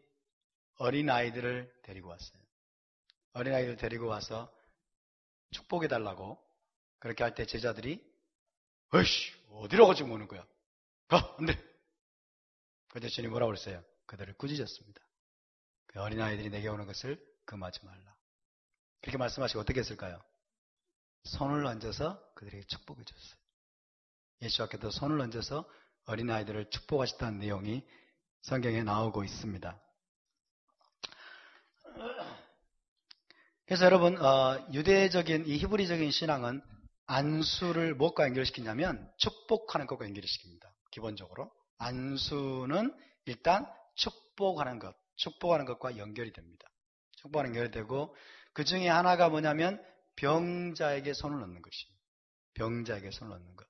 어린아이들을 데리고 왔어요. 어린아이들을 데리고 와서 축복해달라고 그렇게 할 때 제자들이 어이씨 어디로 가지고 오는 거야? 가! 안 돼! 그때 주님 뭐라고 그랬어요? 그들을 꾸짖었습니다. 그 어린아이들이 내게 오는 것을 금하지 말라. 그렇게 말씀하시고 어떻게 했을까요? 손을 얹어서 그들에게 축복해 줬어요. 예수께서 손을 얹어서 어린아이들을 축복하셨다는 내용이 성경에 나오고 있습니다. 그래서 여러분 유대적인 이 히브리적인 신앙은 안수를 무엇과 연결시키냐면 축복하는 것과 연결시킵니다. 기본적으로 안수는 일단 축복하는 것과 연결이 됩니다. 축복하는 연결이 되고 그 중에 하나가 뭐냐면 병자에게 손을 얹는 것입니다. 병자에게 손을 얹는 것.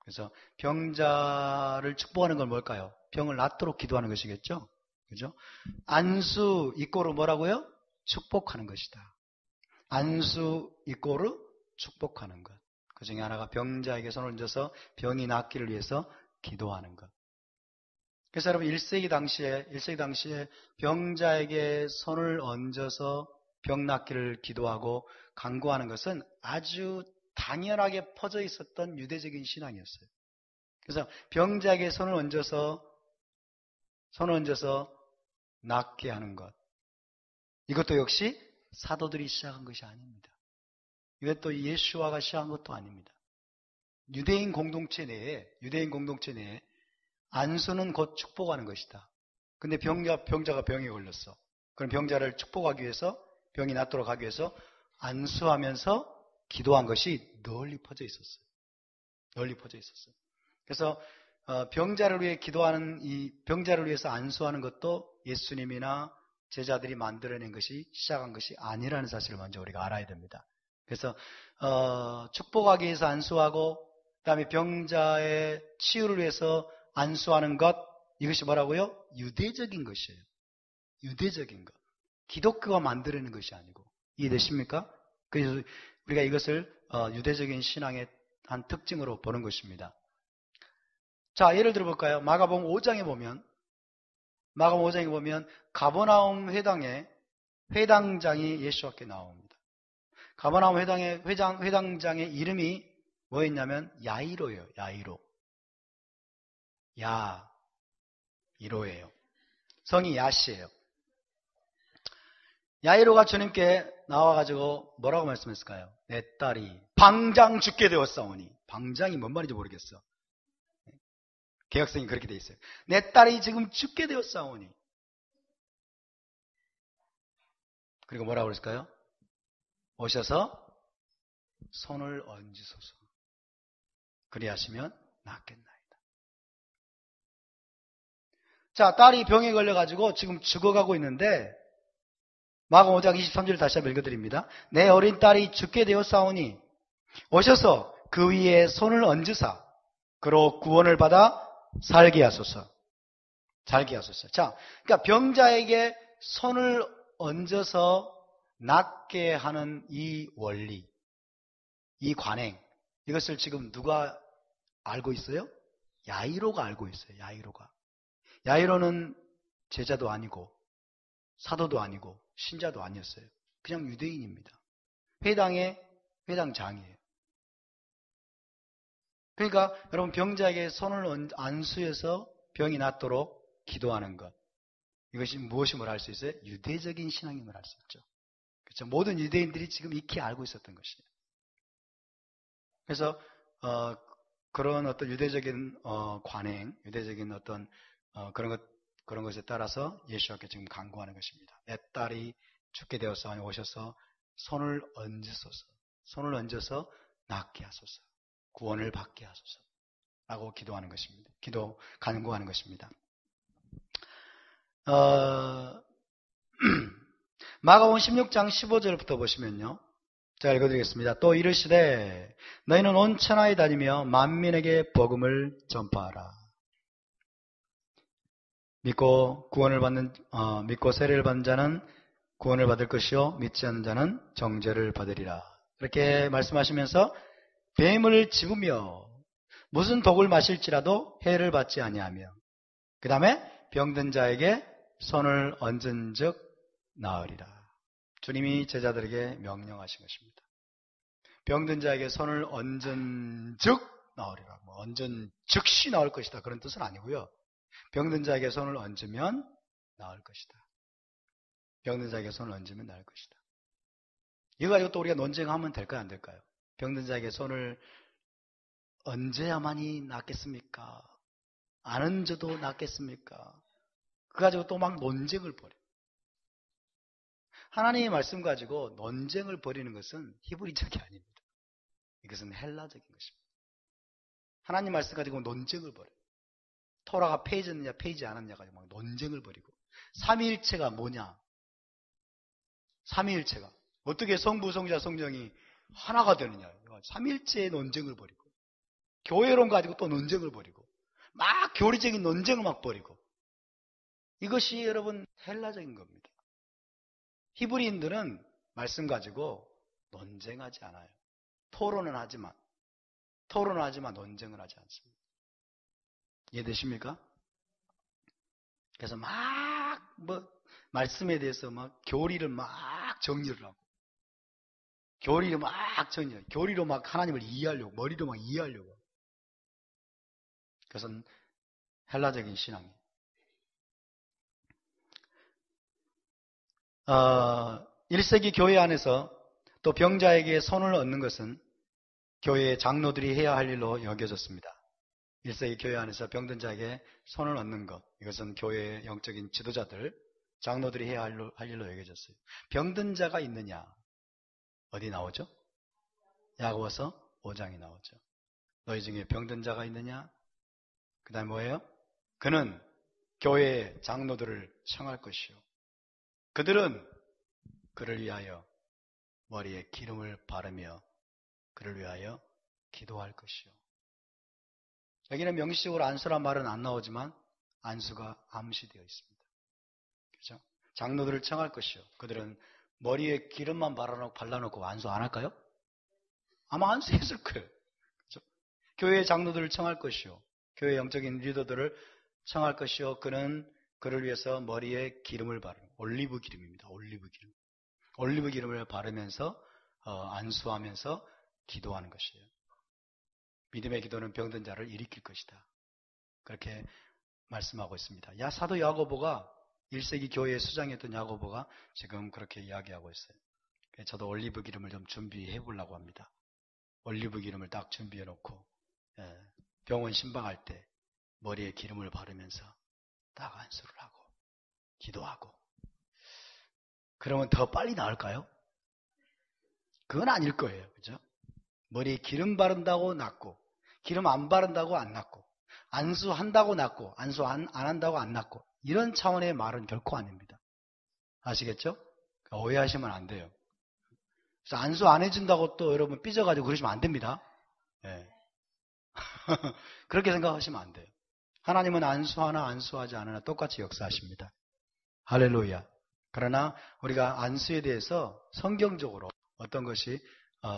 그래서 병자를 축복하는 건 뭘까요? 병을 낫도록 기도하는 것이겠죠. 그죠? 안수 이꼬르 뭐라고요? 축복하는 것이다. 안수 이꼬르 축복하는 것. 그 중에 하나가 병자에게 손을 얹어서 병이 낫기를 위해서 기도하는 것. 그래서 여러분 1세기 당시에 병자에게 손을 얹어서 병 낫기를 기도하고 간구하는 것은 아주 당연하게 퍼져 있었던 유대적인 신앙이었어요. 그래서 병자에게 손을 얹어서 낫게 하는 것. 이것도 역시 사도들이 시작한 것이 아닙니다. 이것도 예수와가 시작한 것도 아닙니다. 유대인 공동체 내에 안수는 곧 축복하는 것이다. 근데 병자가 병에 걸렸어. 그럼 병자를 축복하기 위해서, 병이 낫도록 하기 위해서 안수하면서 기도한 것이 널리 퍼져 있었어요. 그래서 병자를 위해 기도하는 병자를 위해서 안수하는 것도 예수님이나 제자들이 만들어낸 것이 시작한 것이 아니라는 사실을 먼저 우리가 알아야 됩니다. 그래서 축복하기 위해서 안수하고 그다음에 병자의 치유를 위해서 안수하는 것, 이것이 뭐라고요? 유대적인 것이에요. 유대적인 것. 기독교가 만들어낸 것이 아니고. 이해되십니까? 그래서 우리가 이것을 유대적인 신앙의 한 특징으로 보는 것입니다. 자, 예를 들어볼까요? 마가복음 5장에 보면 가버나움 회당장이 예수께 나옵니다. 가버나움 회당장의 이름이 뭐였냐면 야이로예요. 야이로예요. 성이 야시예요. 야이로가 주님께 나와가지고 뭐라고 말씀했을까요? 내 딸이 방장 죽게 되었사오니. 방장이 뭔 말인지 모르겠어. 개혁성이 그렇게 돼 있어요. 내 딸이 지금 죽게 되었사오니. 그리고 뭐라고 그랬을까요? 오셔서 손을 얹으소서. 그리하시면 낫겠나이다. 자, 딸이 병에 걸려가지고 지금 죽어가고 있는데 마가복음 5장 23절 다시 한번 읽어드립니다. 내 어린 딸이 죽게 되었사오니 오셔서 그 위에 손을 얹으사 그로 구원을 받아 살게 하소서. 자, 그러니까 병자에게 손을 얹어서 낫게 하는 이 원리, 이 관행, 이것을 지금 누가 알고 있어요? 야이로가 알고 있어요. 야이로는 제자도 아니고 사도도 아니고 신자도 아니었어요. 그냥 유대인입니다. 회당장이에요. 그러니까 여러분 병자에게 손을 안수해서 병이 낫도록 기도하는 것. 이것이 무엇임을 알 수 있어요? 유대적인 신앙임을 알 수 있죠. 그렇죠? 모든 유대인들이 지금 익히 알고 있었던 것이에요. 그래서 그런 어떤 유대적인 관행, 유대적인 어떤 그런 것에 따라서 예수께 지금 간구하는 것입니다. 내 딸이 죽게 되었사오니 오셔서 손을 얹어서 낫게 하소서. 구원을 받게 하소서. 라고 기도하는 것입니다. 간구하는 것입니다. 마가복음 16장 15절부터 보시면요. 제가 읽어드리겠습니다. 또 이르시되 너희는 온 천하에 다니며 만민에게 복음을 전파하라. 믿고 세례를 받는 자는 구원을 받을 것이요 믿지 않는 자는 정죄를 받으리라. 이렇게 말씀하시면서 뱀을 집으며 무슨 독을 마실지라도 해를 받지 아니하며 그 다음에 병든 자에게 손을 얹은 즉 나으리라. 주님이 제자들에게 명령하신 것입니다. 병든 자에게 손을 얹은 즉 나으리라. 얹은 즉시 나을 것이다 그런 뜻은 아니고요. 병든 자에게 손을 얹으면 나을 것이다. 병든 자에게 손을 얹으면 나을 것이다. 이거 가지고 또 우리가 논쟁하면 될까요? 안 될까요? 병든 자에게 손을 얹어야만이 낫겠습니까? 안 얹어도 낫겠습니까? 그거 가지고 또 막 논쟁을 벌여요. 하나님의 말씀 가지고 논쟁을 벌이는 것은 히브리적이 아닙니다. 이것은 헬라적인 것입니다. 하나님 말씀 가지고 논쟁을 벌여요. 토라가 폐해졌느냐 폐해지지 않았냐 가지고 막 논쟁을 벌이고 삼위일체가 뭐냐? 삼위일체가 어떻게 성부, 성자, 성령이 하나가 되느냐? 삼위일체의 논쟁을 벌이고 교회론 가지고 또 논쟁을 벌이고 막 교리적인 논쟁을 막 벌이고 이것이 여러분 헬라적인 겁니다. 히브리인들은 말씀 가지고 논쟁하지 않아요. 토론은 하지만 논쟁을 하지 않습니다. 이해되십니까? 그래서 말씀에 대해서 막 교리를 막 정리를 하고 교리로 막 하나님을 이해하려고 머리로 막 이해하려고. 그것은 헬라적인 신앙이에요. 1세기 교회 안에서 또 병자에게 손을 얹는 것은 교회의 장로들이 해야 할 일로 여겨졌습니다. 1세기 교회 안에서 병든 자에게 손을 얹는 것, 이것은 교회의 영적인 지도자들, 장로들이 해야 할 일로 여겨졌어요. 병든 자가 있느냐? 어디 나오죠? 야고보서 5장이 나오죠. 너희 중에 병든 자가 있느냐? 그 다음에 뭐예요? 그는 교회의 장로들을 청할 것이요. 그들은 그를 위하여 머리에 기름을 바르며 그를 위하여 기도할 것이요. 여기는 명시적으로 안수란 말은 안 나오지만 안수가 암시되어 있습니다. 그렇죠? 장로들을 청할 것이요. 그들은 머리에 기름만 발라놓고 안수 안 할까요? 아마 안수했을 거예요. 그렇죠? 교회의 장로들을 청할 것이요. 교회 영적인 리더들을 청할 것이요. 그는 그를 위해서 머리에 기름을 바르는 올리브 기름입니다. 올리브 기름. 올리브 기름을 바르면서 안수하면서 기도하는 것이에요. 믿음의 기도는 병든 자를 일으킬 것이다. 그렇게 말씀하고 있습니다. 사도 야고보가 1세기 교회의 수장이었던 야고보가 지금 그렇게 이야기하고 있어요. 저도 올리브 기름을 좀 준비해 보려고 합니다. 올리브 기름을 딱 준비해 놓고 병원 신방할 때 머리에 기름을 바르면서 딱 안수를 하고 기도하고 그러면 더 빨리 나을까요? 그건 아닐 거예요. 그죠? 머리에 기름 바른다고 낫고 기름 안 바른다고 안 낫고 안수한다고 낫고 안수 안 한다고 안 낫고 이런 차원의 말은 결코 아닙니다. 아시겠죠? 오해하시면 안 돼요. 그래서 안수 안 해준다고 또 여러분 삐져가지고 그러시면 안 됩니다. 네. 그렇게 생각하시면 안 돼요. 하나님은 안수하나 안수하지 않으나 똑같이 역사하십니다. 할렐루야. 그러나 우리가 안수에 대해서 성경적으로 어떤 것이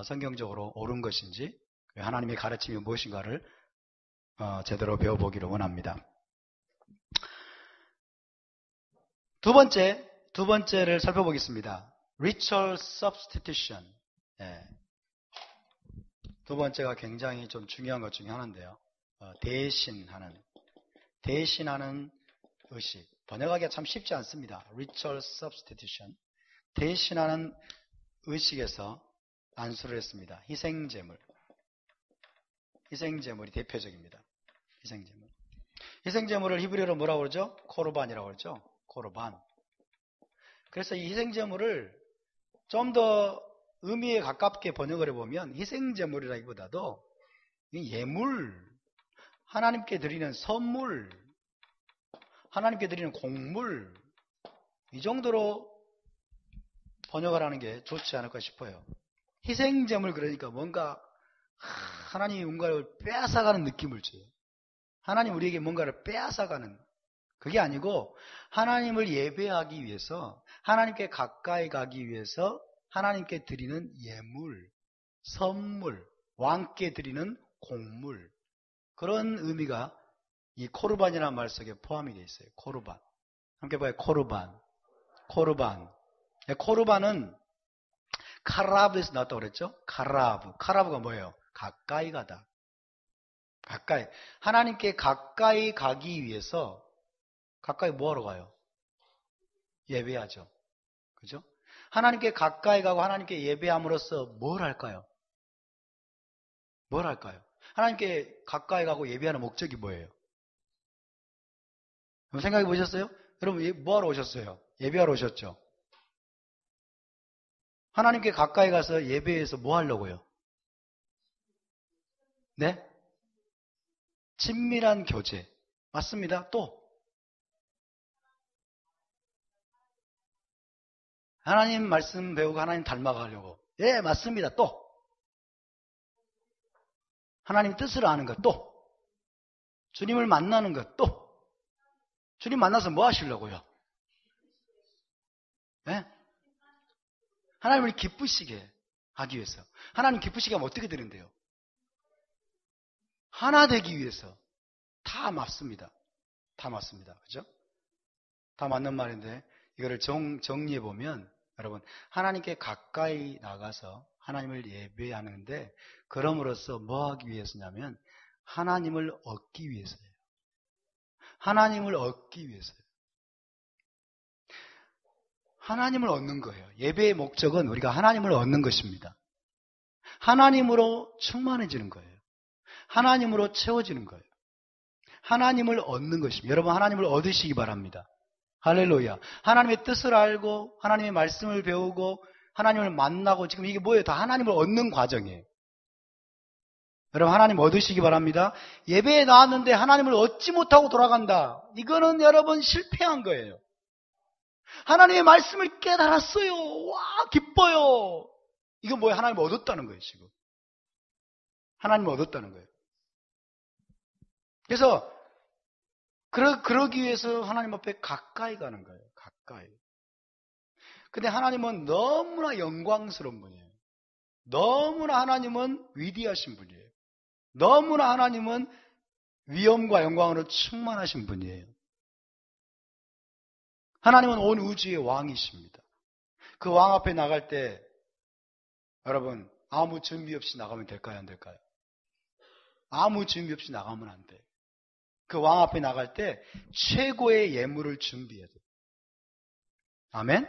성경적으로 옳은 것인지 하나님의 가르침이 무엇인가를 제대로 배워보기를 원합니다. 두 번째를 살펴보겠습니다. Ritual Substitution. 두 번째가 굉장히 좀 중요한 것 중에 하나인데요. 대신하는 의식. 번역하기가 참 쉽지 않습니다. Ritual Substitution. 대신하는 의식에서 안수를 했습니다. 희생제물이 대표적입니다. 희생제물을 히브리어로 뭐라고 그러죠? 코르반이라고 그러죠? 코르반. 그래서 이 희생제물을 좀 더 의미에 가깝게 번역을 해보면 희생제물이라기보다도 예물, 하나님께 드리는 선물, 하나님께 드리는 곡물, 이 정도로 번역을 하는 게 좋지 않을까 싶어요. 희생제물 그러니까 뭔가 하나님이 뭔가를 빼앗아가는 느낌을 줘요. 하나님 우리에게 뭔가를 빼앗아가는 그게 아니고 하나님을 예배하기 위해서 하나님께 가까이 가기 위해서 하나님께 드리는 예물, 선물, 왕께 드리는 공물 그런 의미가 이 코르반이라는 말 속에 포함이 되어 있어요. 코르반. 함께 봐요. 코르반. 코르반. 코르반은 카라브에서 나왔다고 그랬죠? 카라브. 카라브가 뭐예요? 가까이 가다. 가까이. 하나님께 가까이 가기 위해서 가까이 뭐하러 가요? 예배하죠. 그죠? 하나님께 가까이 가고 하나님께 예배함으로써 뭘 할까요? 뭘 할까요? 하나님께 가까이 가고 예배하는 목적이 뭐예요? 생각해 보셨어요? 여러분 뭐하러 오셨어요? 예배하러 오셨죠? 하나님께 가까이 가서 예배해서 뭐 하려고요? 네? 친밀한 교제. 맞습니다. 또 하나님 말씀 배우고 하나님 닮아가려고. 예, 맞습니다. 또 하나님 뜻을 아는 것. 또 주님을 만나는 것. 또 주님 만나서 뭐 하시려고요? 예? 하나님을 기쁘시게 하기 위해서. 하나님 기쁘시게 하면 어떻게 되는데요? 하나 되기 위해서. 다 맞습니다. 다 맞습니다. 그죠? 다 맞는 말인데 이거를 정리해 보면 여러분 하나님께 가까이 나가서 하나님을 예배하는데 그럼으로써 뭐 하기 위해서냐면 하나님을 얻기 위해서예요. 하나님을 얻기 위해서예요. 하나님을 얻는 거예요. 예배의 목적은 우리가 하나님을 얻는 것입니다. 하나님으로 충만해지는 거예요. 하나님으로 채워지는 거예요. 하나님을 얻는 것입니다. 여러분 하나님을 얻으시기 바랍니다. 할렐루야. 하나님의 뜻을 알고 하나님의 말씀을 배우고 하나님을 만나고 지금 이게 뭐예요? 다 하나님을 얻는 과정이에요. 여러분 하나님 얻으시기 바랍니다. 예배에 나왔는데 하나님을 얻지 못하고 돌아간다. 이거는 여러분 실패한 거예요. 하나님의 말씀을 깨달았어요. 와 기뻐요. 이건 뭐예요? 하나님을 얻었다는 거예요. 지금 하나님을 얻었다는 거예요. 그래서 그러기 위해서 하나님 앞에 가까이 가는 거예요. 가까이. 근데 하나님은 너무나 영광스러운 분이에요. 너무나 하나님은 위대하신 분이에요. 너무나 하나님은 위엄과 영광으로 충만하신 분이에요. 하나님은 온 우주의 왕이십니다. 그 왕 앞에 나갈 때 여러분 아무 준비 없이 나가면 될까요? 안 될까요? 아무 준비 없이 나가면 안 돼요. 그 왕 앞에 나갈 때 최고의 예물을 준비해야 돼요. 아멘?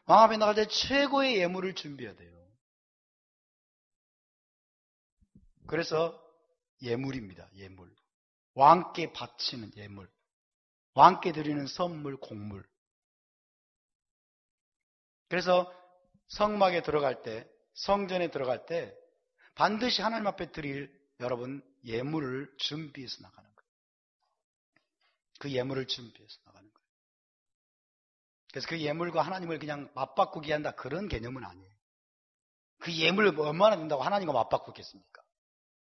왕 앞에 나갈 때 최고의 예물을 준비해야 돼요. 그래서 예물입니다. 예물. 왕께 바치는 예물. 왕께 드리는 선물, 공물. 그래서 성막에 들어갈 때, 성전에 들어갈 때 반드시 하나님 앞에 드릴 여러분 예물을 준비해서 나가는 거예요. 그 예물을 준비해서 나가는 거예요. 그래서 그 예물과 하나님을 그냥 맞바꾸기 한다 그런 개념은 아니에요. 그 예물을 얼마나 든다고 하나님과 맞바꾸겠습니까?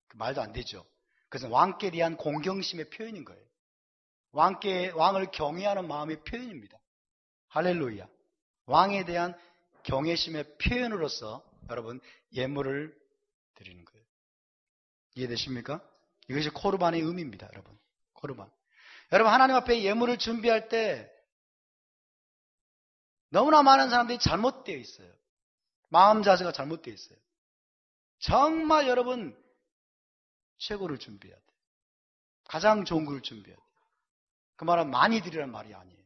그 말도 안 되죠. 그래서 왕께 대한 공경심의 표현인 거예요. 왕을 경외하는 마음의 표현입니다. 할렐루야. 왕에 대한 경외심의 표현으로서 여러분 예물을 드리는 거예요. 이해되십니까? 이것이 코르반의 의미입니다. 여러분. 코르반. 여러분 하나님 앞에 예물을 준비할 때 너무나 많은 사람들이 잘못되어 있어요. 마음 자세가 잘못되어 있어요. 정말 여러분 최고를 준비해야 돼요. 가장 좋은 걸 준비해야 돼요. 그 말은 많이 드리라는 말이 아니에요.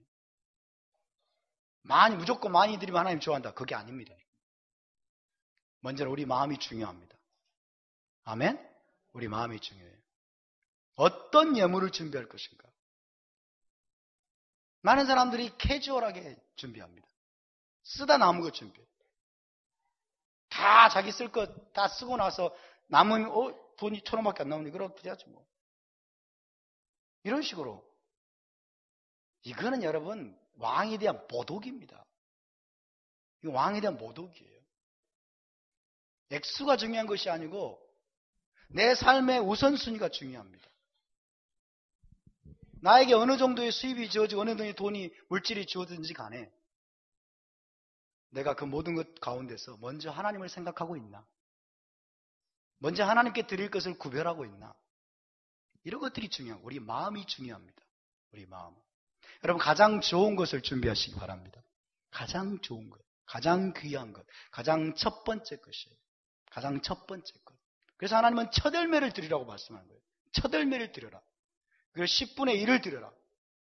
무조건 많이 드리면 하나님 좋아한다. 그게 아닙니다. 먼저 우리 마음이 중요합니다. 아멘? 우리 마음이 중요해요. 어떤 예물을 준비할 것인가? 많은 사람들이 캐주얼하게 준비합니다. 쓰다 남은 거 준비해요. 다 자기 쓸 것 다 쓰고 나서 남으면 돈이 1,000원밖에 안 나오니 그럼 그래야지 뭐. 이런 식으로. 이거는 여러분 왕에 대한 모독입니다. 이거 왕에 대한 모독이에요. 액수가 중요한 것이 아니고 내 삶의 우선순위가 중요합니다. 나에게 어느 정도의 수입이 주어지고 어느 정도의 돈이 물질이 주어지든지 간에 내가 그 모든 것 가운데서 먼저 하나님을 생각하고 있나? 먼저 하나님께 드릴 것을 구별하고 있나? 이런 것들이 중요하고 우리 마음이 중요합니다. 우리 마음. 여러분 가장 좋은 것을 준비하시기 바랍니다. 가장 좋은 것, 가장 귀한 것, 가장 첫 번째 것이에요. 가장 첫 번째 것. 그래서 하나님은 첫 열매를 드리라고 말씀하는 거예요. 첫 열매를 드려라. 그리고 10분의 1을 드려라.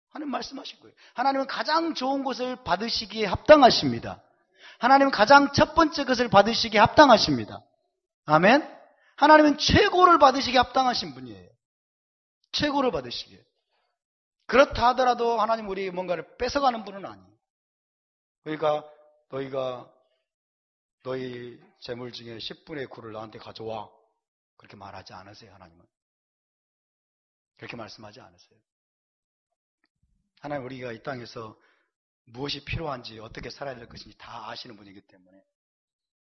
하나님 말씀하신 거예요. 하나님은 가장 좋은 것을 받으시기에 합당하십니다. 하나님은 가장 첫 번째 것을 받으시기에 합당하십니다. 아멘? 하나님은 최고를 받으시기에 합당하신 분이에요. 최고를 받으시기에. 그렇다 하더라도 하나님 우리 뭔가를 뺏어가는 분은 아니에요. 그러니까 너희 재물 중에 10분의 9를 나한테 가져와. 그렇게 말하지 않으세요. 하나님은. 그렇게 말씀하지 않으세요. 하나님 우리가 이 땅에서 무엇이 필요한지 어떻게 살아야 될 것인지 다 아시는 분이기 때문에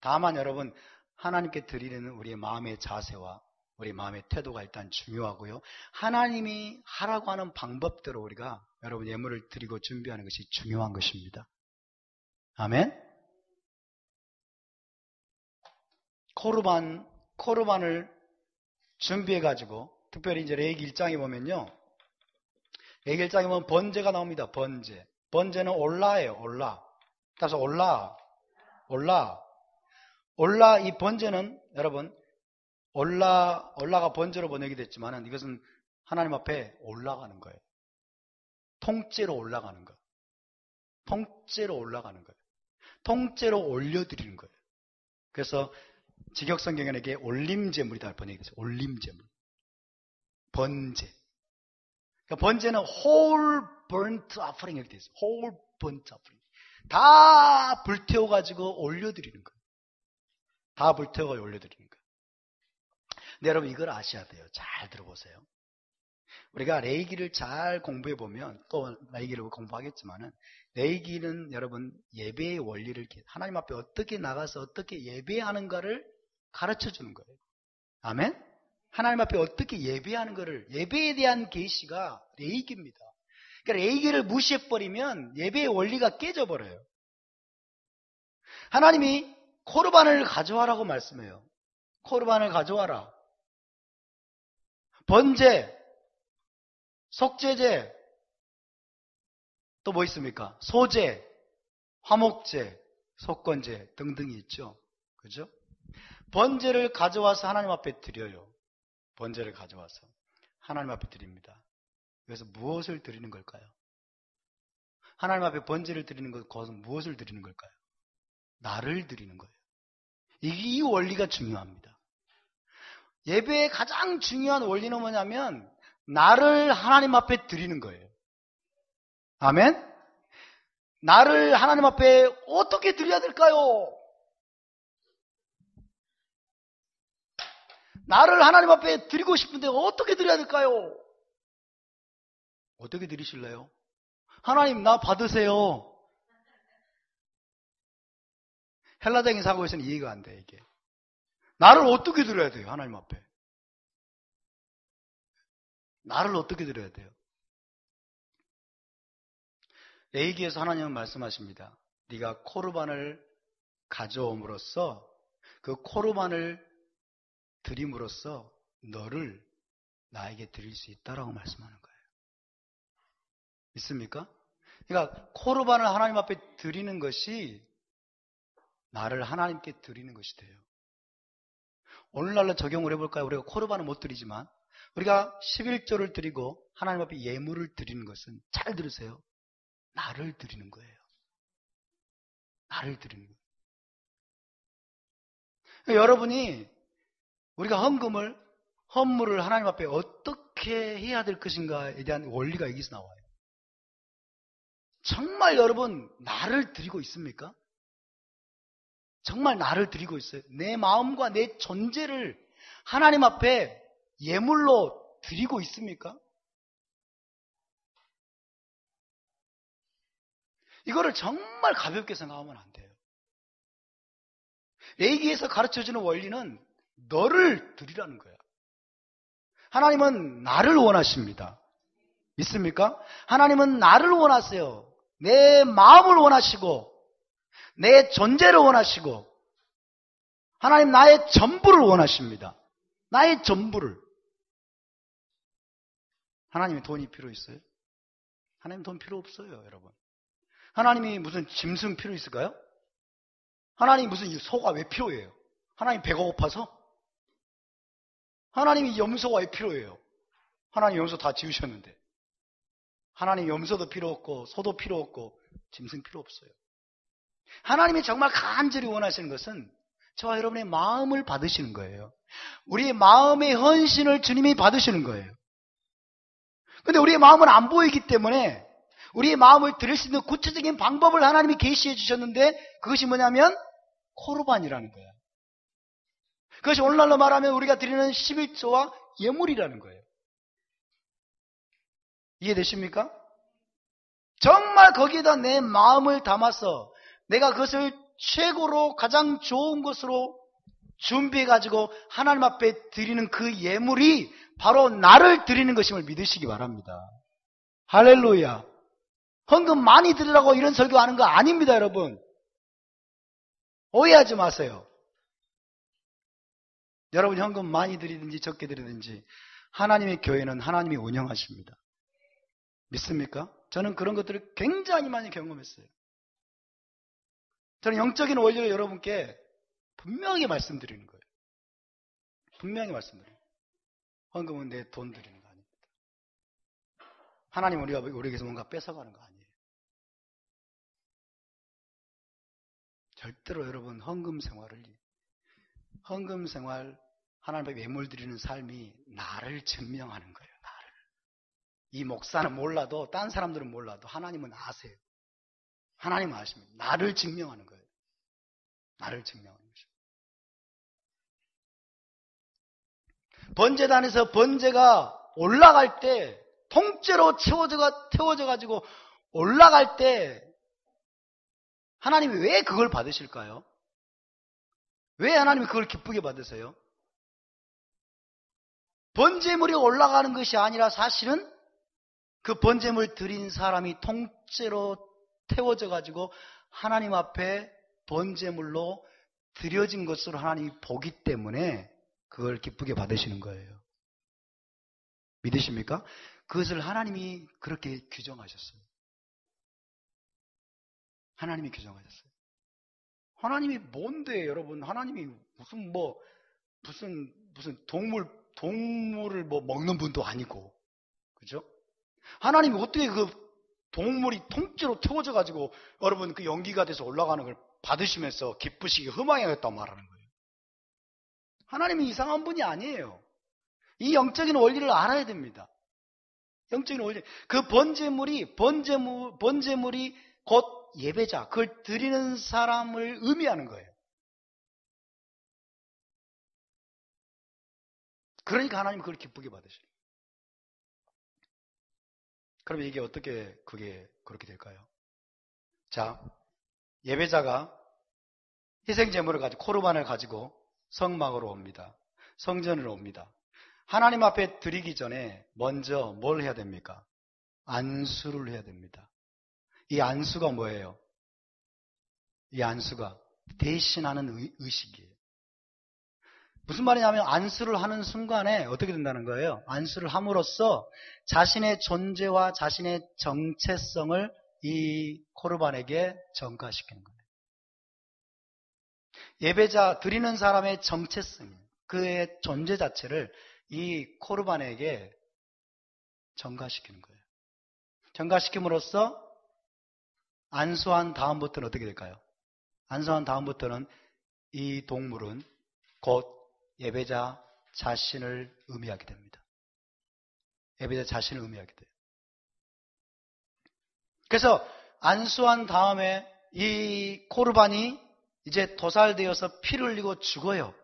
다만 여러분 하나님께 드리는 우리의 마음의 자세와 우리 마음의 태도가 일단 중요하고요. 하나님이 하라고 하는 방법대로 우리가 여러분 예물을 드리고 준비하는 것이 중요한 것입니다. 아멘? 코르반을 준비해가지고 특별히 이제 레위기 1장에 보면요. 레위기 1장에 보면 번제가 나옵니다. 번제는 올라예요. 올라. 따라서 올라 이 번제는 여러분 올라가 번제로 번역이 됐지만 이것은 하나님 앞에 올라가는 거예요. 통째로 올라가는 거예요. 통째로 올라가는 거예요. 통째로 올려드리는 거예요. 그래서 직역성경에는 이게 올림제물이다 번역이 됐어요. 올림제물. 번제. 그러니까 번제는 whole burnt offering 이렇게 되어 있어요. whole burnt offering. 다 불태워가지고 올려드리는 거예요. 다 불태워 올려드리는 거예요. 근데 여러분 이걸 아셔야 돼요. 잘 들어보세요. 우리가 레위기를 잘 공부해보면 또 레위기를 공부하겠지만은 레위기는 여러분 예배의 원리를 하나님 앞에 어떻게 나가서 어떻게 예배하는가를 가르쳐 주는 거예요. 아멘? 하나님 앞에 어떻게 예배하는 거를 예배에 대한 계시가 레위기입니다. 그러니까 레위기를 무시해버리면 예배의 원리가 깨져버려요. 하나님이 코르반을 가져와라고 말씀해요. 코르반을 가져와라. 번제, 속죄제, 또 뭐 있습니까? 소제, 화목제, 속건제 등등이 있죠. 그죠? 번제를 가져와서 하나님 앞에 드려요. 번제를 가져와서 하나님 앞에 드립니다. 그래서 무엇을 드리는 걸까요? 하나님 앞에 번제를 드리는 것은 무엇을 드리는 걸까요? 나를 드리는 거예요. 이 원리가 중요합니다. 예배의 가장 중요한 원리는 뭐냐면 나를 하나님 앞에 드리는 거예요. 아멘? 나를 하나님 앞에 어떻게 드려야 될까요? 나를 하나님 앞에 드리고 싶은데 어떻게 드려야 될까요? 어떻게 드리실래요? 하나님 나 받으세요. 헬라적인 사고에서는 이해가 안 돼 이게. 나를 어떻게 드려야 돼요? 하나님 앞에. 나를 어떻게 드려야 돼요? 레위기에서 하나님은 말씀하십니다. 네가 코르반을 가져옴으로써 그 코르반을 드림으로써 너를 나에게 드릴 수 있다라고 말씀하는 거예요. 믿습니까? 그러니까 코르반을 하나님 앞에 드리는 것이 나를 하나님께 드리는 것이 돼요. 오늘날로 적용을 해볼까요? 우리가 코르반은 못 드리지만 우리가 11조를 드리고 하나님 앞에 예물을 드리는 것은 잘 들으세요. 나를 드리는 거예요. 나를 드리는 거예요. 여러분이 우리가 헌물을 하나님 앞에 어떻게 해야 될 것인가에 대한 원리가 여기서 나와요. 정말 여러분 나를 드리고 있습니까? 정말 나를 드리고 있어요. 내 마음과 내 존재를 하나님 앞에 예물로 드리고 있습니까? 이거를 정말 가볍게 생각하면 안 돼요. 레위기에서 가르쳐주는 원리는 너를 드리라는 거야. 하나님은 나를 원하십니다. 믿습니까? 하나님은 나를 원하세요. 내 마음을 원하시고 내 존재를 원하시고 하나님 나의 전부를 원하십니다. 나의 전부를. 하나님이 돈이 필요 있어요? 하나님 돈 필요 없어요, 여러분. 하나님이 무슨 짐승 필요 있을까요? 하나님 무슨 소가 왜 필요해요? 하나님 배가 고파서? 하나님이 염소가 왜 필요해요? 하나님 염소 다 지으셨는데. 하나님 염소도 필요 없고 소도 필요 없고 짐승 필요 없어요. 하나님이 정말 간절히 원하시는 것은 저와 여러분의 마음을 받으시는 거예요. 우리의 마음의 헌신을 주님이 받으시는 거예요. 근데 우리의 마음은 안 보이기 때문에 우리의 마음을 드릴 수 있는 구체적인 방법을 하나님이 계시해 주셨는데 그것이 뭐냐면 코르반이라는 거예요. 그것이 오늘날로 말하면 우리가 드리는 11조와 예물이라는 거예요. 이해되십니까? 정말 거기에다 내 마음을 담아서 내가 그것을 최고로 가장 좋은 것으로 준비해가지고 하나님 앞에 드리는 그 예물이 바로 나를 드리는 것임을 믿으시기 바랍니다. 할렐루야. 헌금 많이 드리라고 이런 설교하는 거 아닙니다, 여러분. 오해하지 마세요. 여러분 현금 많이 드리든지 적게 드리든지 하나님의 교회는 하나님이 운영하십니다. 믿습니까? 저는 그런 것들을 굉장히 많이 경험했어요. 저는 영적인 원리를 여러분께 분명히 말씀드리는 거예요. 분명히 말씀드려요. 헌금은 내 돈 드리는 거 아닙니다. 하나님 우리에게서 뭔가 뺏어가는 거 아니에요. 절대로 여러분 헌금 생활, 하나님 앞에 예물 드리는 삶이 나를 증명하는 거예요. 나를. 이 목사는 몰라도 딴 사람들은 몰라도 하나님은 아세요. 하나님은 아십니다. 나를 증명하는 거예요. 나를 증명하는 것입니다. 번제단에서 번제가 올라갈 때 통째로 태워져가지고 올라갈 때 하나님이 왜 그걸 받으실까요? 왜 하나님이 그걸 기쁘게 받으세요? 번제물이 올라가는 것이 아니라 사실은 그 번제물 드린 사람이 통째로 태워져 가지고 하나님 앞에 번제물로 드려진 것으로 하나님이 보기 때문에 그걸 기쁘게 받으시는 거예요. 믿으십니까? 그것을 하나님이 그렇게 규정하셨어요. 하나님이 규정하셨어요. 하나님이 뭔데 여러분? 하나님이 무슨 동물을 먹는 분도 아니고, 그죠? 하나님이 어떻게 그 동물이 통째로 태워져 가지고 여러분 그 연기가 돼서 올라가는 걸 받으시면서 기쁘시게 흠망하겠다고 말하는 거예요. 하나님이 이상한 분이 아니에요. 이 영적인 원리를 알아야 됩니다. 영적인 원리. 그 번제물이 곧 예배자, 그걸 드리는 사람을 의미하는 거예요. 그러니까 하나님이 그걸 기쁘게 받으시는 거예요. 그럼 이게 어떻게 그렇게 될까요? 자, 예배자가 희생제물을 가지고 코르반을 가지고 성막으로 옵니다. 성전으로 옵니다. 하나님 앞에 드리기 전에 먼저 뭘 해야 됩니까? 안수를 해야 됩니다. 이 안수가 뭐예요? 이 안수가 대신하는 의식이에요. 무슨 말이냐면 안수를 하는 순간에 어떻게 된다는 거예요? 안수를 함으로써 자신의 존재와 자신의 정체성을 이 코르반에게 전가시키는 거예요. 예배자 드리는 사람의 정체성, 그의 존재 자체를 이 코르반에게 전가시키는 거예요. 전가시킴으로써 안수한 다음부터는 어떻게 될까요? 안수한 다음부터는 이 동물은 곧 예배자 자신을 의미하게 됩니다. 예배자 자신을 의미하게 돼요. 그래서 안수한 다음에 이 코르반이 이제 도살되어서 피를 흘리고 죽어요.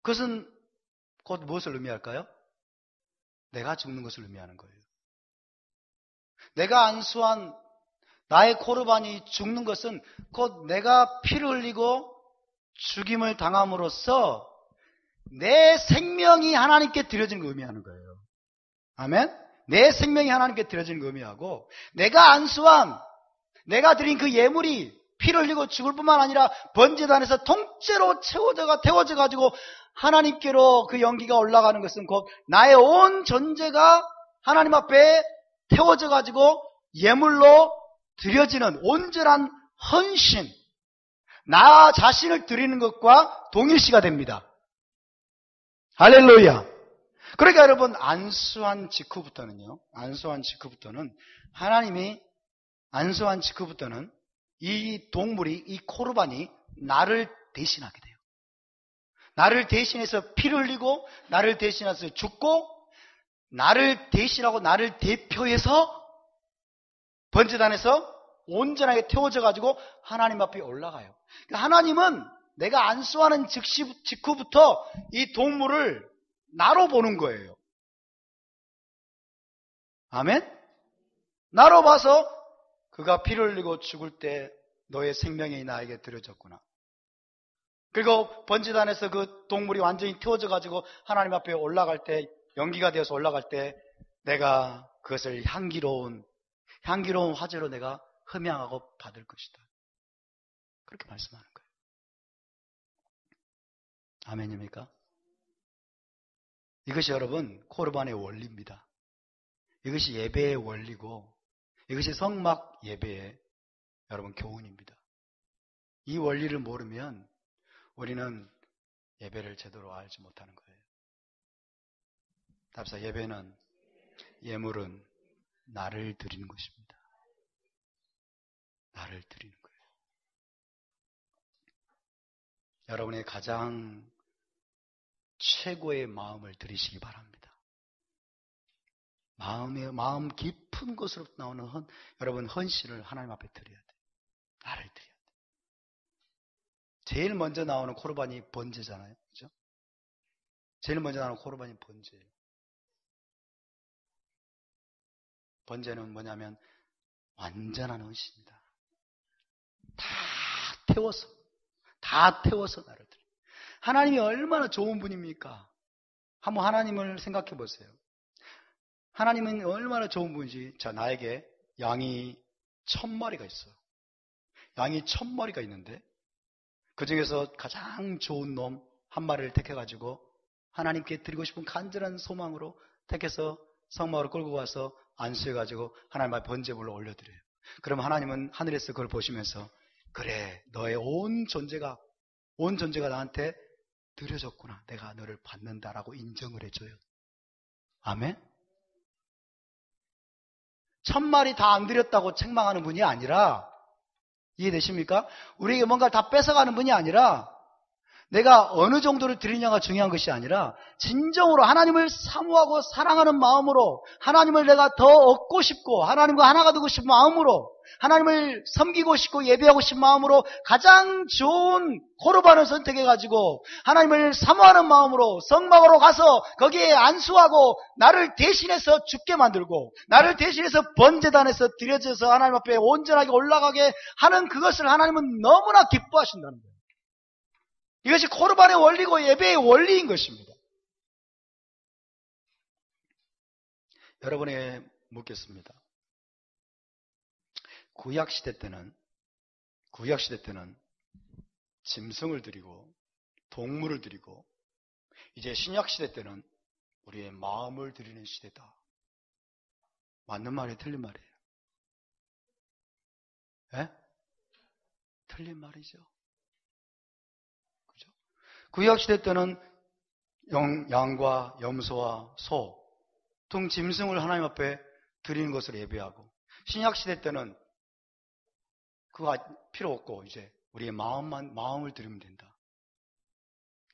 그것은 곧 무엇을 의미할까요? 내가 죽는 것을 의미하는 거예요. 내가 안수한 나의 코르반이 죽는 것은 곧 내가 피를 흘리고 죽임을 당함으로써 내 생명이 하나님께 드려지는 걸 의미하는 거예요. 아멘? 내 생명이 하나님께 드려지는 걸 의미하고, 내가 안수한, 내가 드린 그 예물이 피를 흘리고 죽을 뿐만 아니라 번제단에서 통째로 태워져 가지고 하나님께로 그 연기가 올라가는 것은 곧 나의 온 존재가 하나님 앞에 태워져 가지고 예물로 드려지는 온전한 헌신, 나 자신을 드리는 것과 동일시가 됩니다. 할렐루야. 그러니까 여러분, 안수한 직후부터는 하나님이 안수한 직후부터는 이 동물이, 이 코르반이 나를 대신하게 돼요. 나를 대신해서 피를 흘리고, 나를 대신해서 죽고, 나를 대신하고 나를 대표해서 번제단에서 온전하게 태워져 가지고 하나님 앞에 올라가요. 그러니까 하나님은 내가 안수하는 직후부터 이 동물을 나로 보는 거예요. 아멘? 나로 봐서 그가 피를 흘리고 죽을 때 너의 생명이 나에게 드려졌구나. 그리고 번제단에서 그 동물이 완전히 태워져 가지고 하나님 앞에 올라갈 때, 연기가 되어서 올라갈 때 내가 그것을 향기로운 화제로 내가 흠양하고 받을 것이다. 그렇게 말씀하는 거예요. 아멘입니까? 이것이 여러분 코르반의 원리입니다. 이것이 예배의 원리고, 이것이 성막 예배의 여러분 교훈입니다. 이 원리를 모르면 우리는 예배를 제대로 알지 못하는 거예요. 답사, 예배는, 예물은 나를 드리는 것입니다. 나를 드리는 거예요. 여러분의 가장 최고의 마음을 드리시기 바랍니다. 마음 깊은 곳으로 나오는 여러분 헌신을 하나님 앞에 드려야 돼요. 나를 드려야 돼요. 제일 먼저 나오는 코르반이 번제잖아요. 그죠? 제일 먼저 나오는 코르반이 번제예요. 번제는 뭐냐면 완전한 헌신이다. 다 태워서 나를 드려요. 하나님이 얼마나 좋은 분입니까? 한번 하나님을 생각해 보세요. 하나님은 얼마나 좋은 분인지. 자, 나에게 양이 1000마리가 있어요. 양이 1000마리가 있는데 그 중에서 가장 좋은 놈 한 마리를 택해가지고 하나님께 드리고 싶은 간절한 소망으로 택해서 성막으로 끌고 가서 안수해가지고 하나님 앞에 번제물로 올려드려요. 그럼 하나님은 하늘에서 그걸 보시면서, 그래, 너의 온 존재가 나한테 드려졌구나. 내가 너를 받는다라고 인정을 해줘요. 아멘? 1000마리 다 안 드렸다고 책망하는 분이 아니라, 이해되십니까? 우리에게 뭔가를 다 뺏어가는 분이 아니라, 내가 어느 정도를 드리냐가 중요한 것이 아니라 진정으로 하나님을 사모하고 사랑하는 마음으로, 하나님을 내가 더 얻고 싶고 하나님과 하나가 되고 싶은 마음으로, 하나님을 섬기고 싶고 예배하고 싶은 마음으로 가장 좋은 코르반을 선택해가지고 하나님을 사모하는 마음으로 성막으로 가서 거기에 안수하고 나를 대신해서 죽게 만들고 나를 대신해서 번제단에서 드려져서 하나님 앞에 온전하게 올라가게 하는 그것을 하나님은 너무나 기뻐하신다는 거예요. 이것이 코르반의 원리고 예배의 원리인 것입니다. 여러분에게 묻겠습니다. 구약시대 때는 짐승을 드리고 동물을 드리고, 이제 신약시대 때는 우리의 마음을 드리는 시대다. 맞는 말이에요? 틀린 말이에요? 예? 틀린 말이죠. 그죠? 구약시대 때는 양과 염소와 소 등 짐승을 하나님 앞에 드리는 것을 예배하고, 신약시대 때는 그거 필요 없고 이제 우리의 마음을 드리면 된다.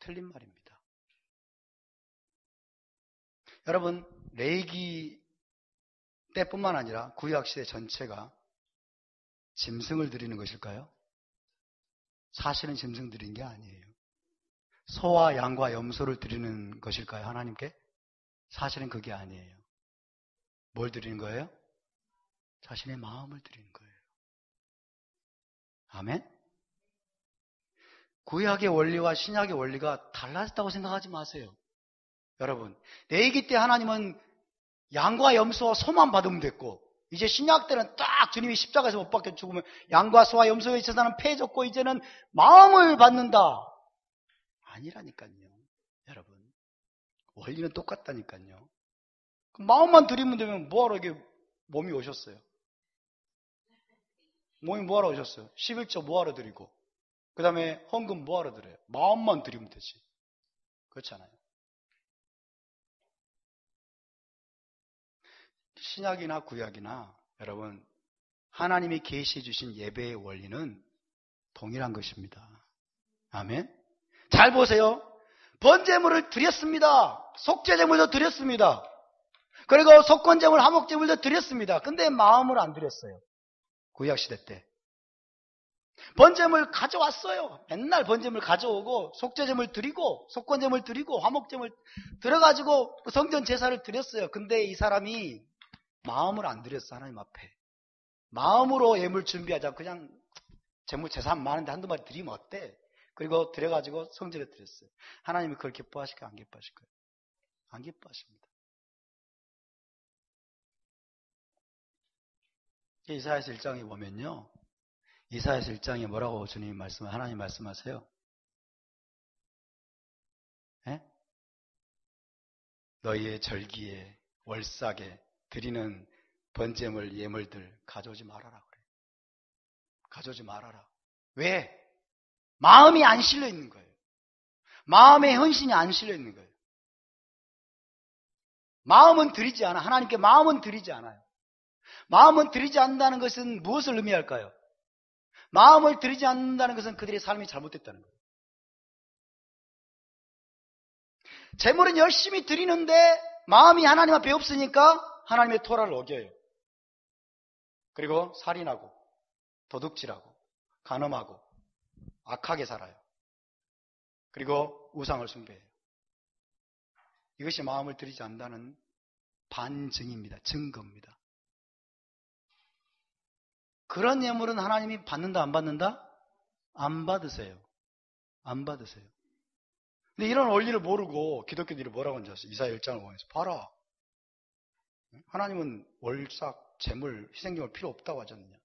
틀린 말입니다. 여러분, 레위기 때뿐만 아니라 구약시대 전체가 짐승을 드리는 것일까요? 사실은 짐승 드리는 게 아니에요. 소와 양과 염소를 드리는 것일까요? 하나님께? 사실은 그게 아니에요. 뭘 드리는 거예요? 자신의 마음을 드리는 거예요. 아멘? 구약의 원리와 신약의 원리가 달라졌다고 생각하지 마세요. 여러분, 레위기 때 하나님은 양과 염소와 소만 받으면 됐고, 이제 신약 때는 딱 주님이 십자가에서 못 박혀 죽으면 양과 소와 염소의 제사는 폐해졌고 이제는 마음을 받는다. 아니라니까요. 여러분, 원리는 똑같다니까요. 마음만 드리면 되면 뭐하러 이게 몸이 오셨어요? 몸이 뭐하러 오셨어요? 11조 뭐하러 드리고, 그 다음에 헌금 뭐하러 드려요? 마음만 드리면 되지. 그렇잖아요. 신약이나 구약이나 여러분, 하나님이 계시해 주신 예배의 원리는 동일한 것입니다. 아멘. 잘 보세요. 번제물을 드렸습니다. 속죄제물도 드렸습니다. 그리고 속건제물, 화목제물도 드렸습니다. 근데 마음을 안 드렸어요. 구약시대 때. 번제물 가져왔어요. 맨날 번제물 가져오고 속죄제물 드리고 속건제물 드리고 화목제물 들어가지고 성전 제사를 드렸어요. 근데 이 사람이 마음을 안 드렸어. 하나님 앞에. 마음으로 예물 준비하자. 그냥 재물 재산 많은데 한두 마리 드리면 어때? 그리고 드려가지고 성전에 드렸어요. 하나님이 그걸 기뻐하실까요? 안 기뻐하실까요? 안 기뻐하십니다. 이사야서 1장에 보면요. 이사야서 1장에 뭐라고 주님이 하나님 말씀하세요? 에? 너희의 절기에 월삭에 드리는 번제물 예물들 가져오지 말아라 그래. 가져오지 말아라. 왜? 마음이 안 실려 있는 거예요. 마음의 헌신이 안 실려 있는 거예요. 마음은 드리지 않아. 하나님께 마음은 드리지 않아요. 마음은 드리지 않는다는 것은 무엇을 의미할까요? 마음을 드리지 않는다는 것은 그들의 삶이 잘못됐다는 거예요. 재물은 열심히 드리는데 마음이 하나님 앞에 없으니까 하나님의 토라를 어겨요. 그리고 살인하고 도둑질하고 간음하고 악하게 살아요. 그리고 우상을 숭배해요. 이것이 마음을 드리지 않는다는 반증입니다. 증거입니다. 그런 예물은 하나님이 받는다 안 받는다? 안 받으세요. 안 받으세요. 근데 이런 원리를 모르고 기독교들이 뭐라고 하는지 아세요? 이사야 1장을 보면서 봐라. 하나님은 월삭, 재물, 희생제물 필요 없다고 하잖아요.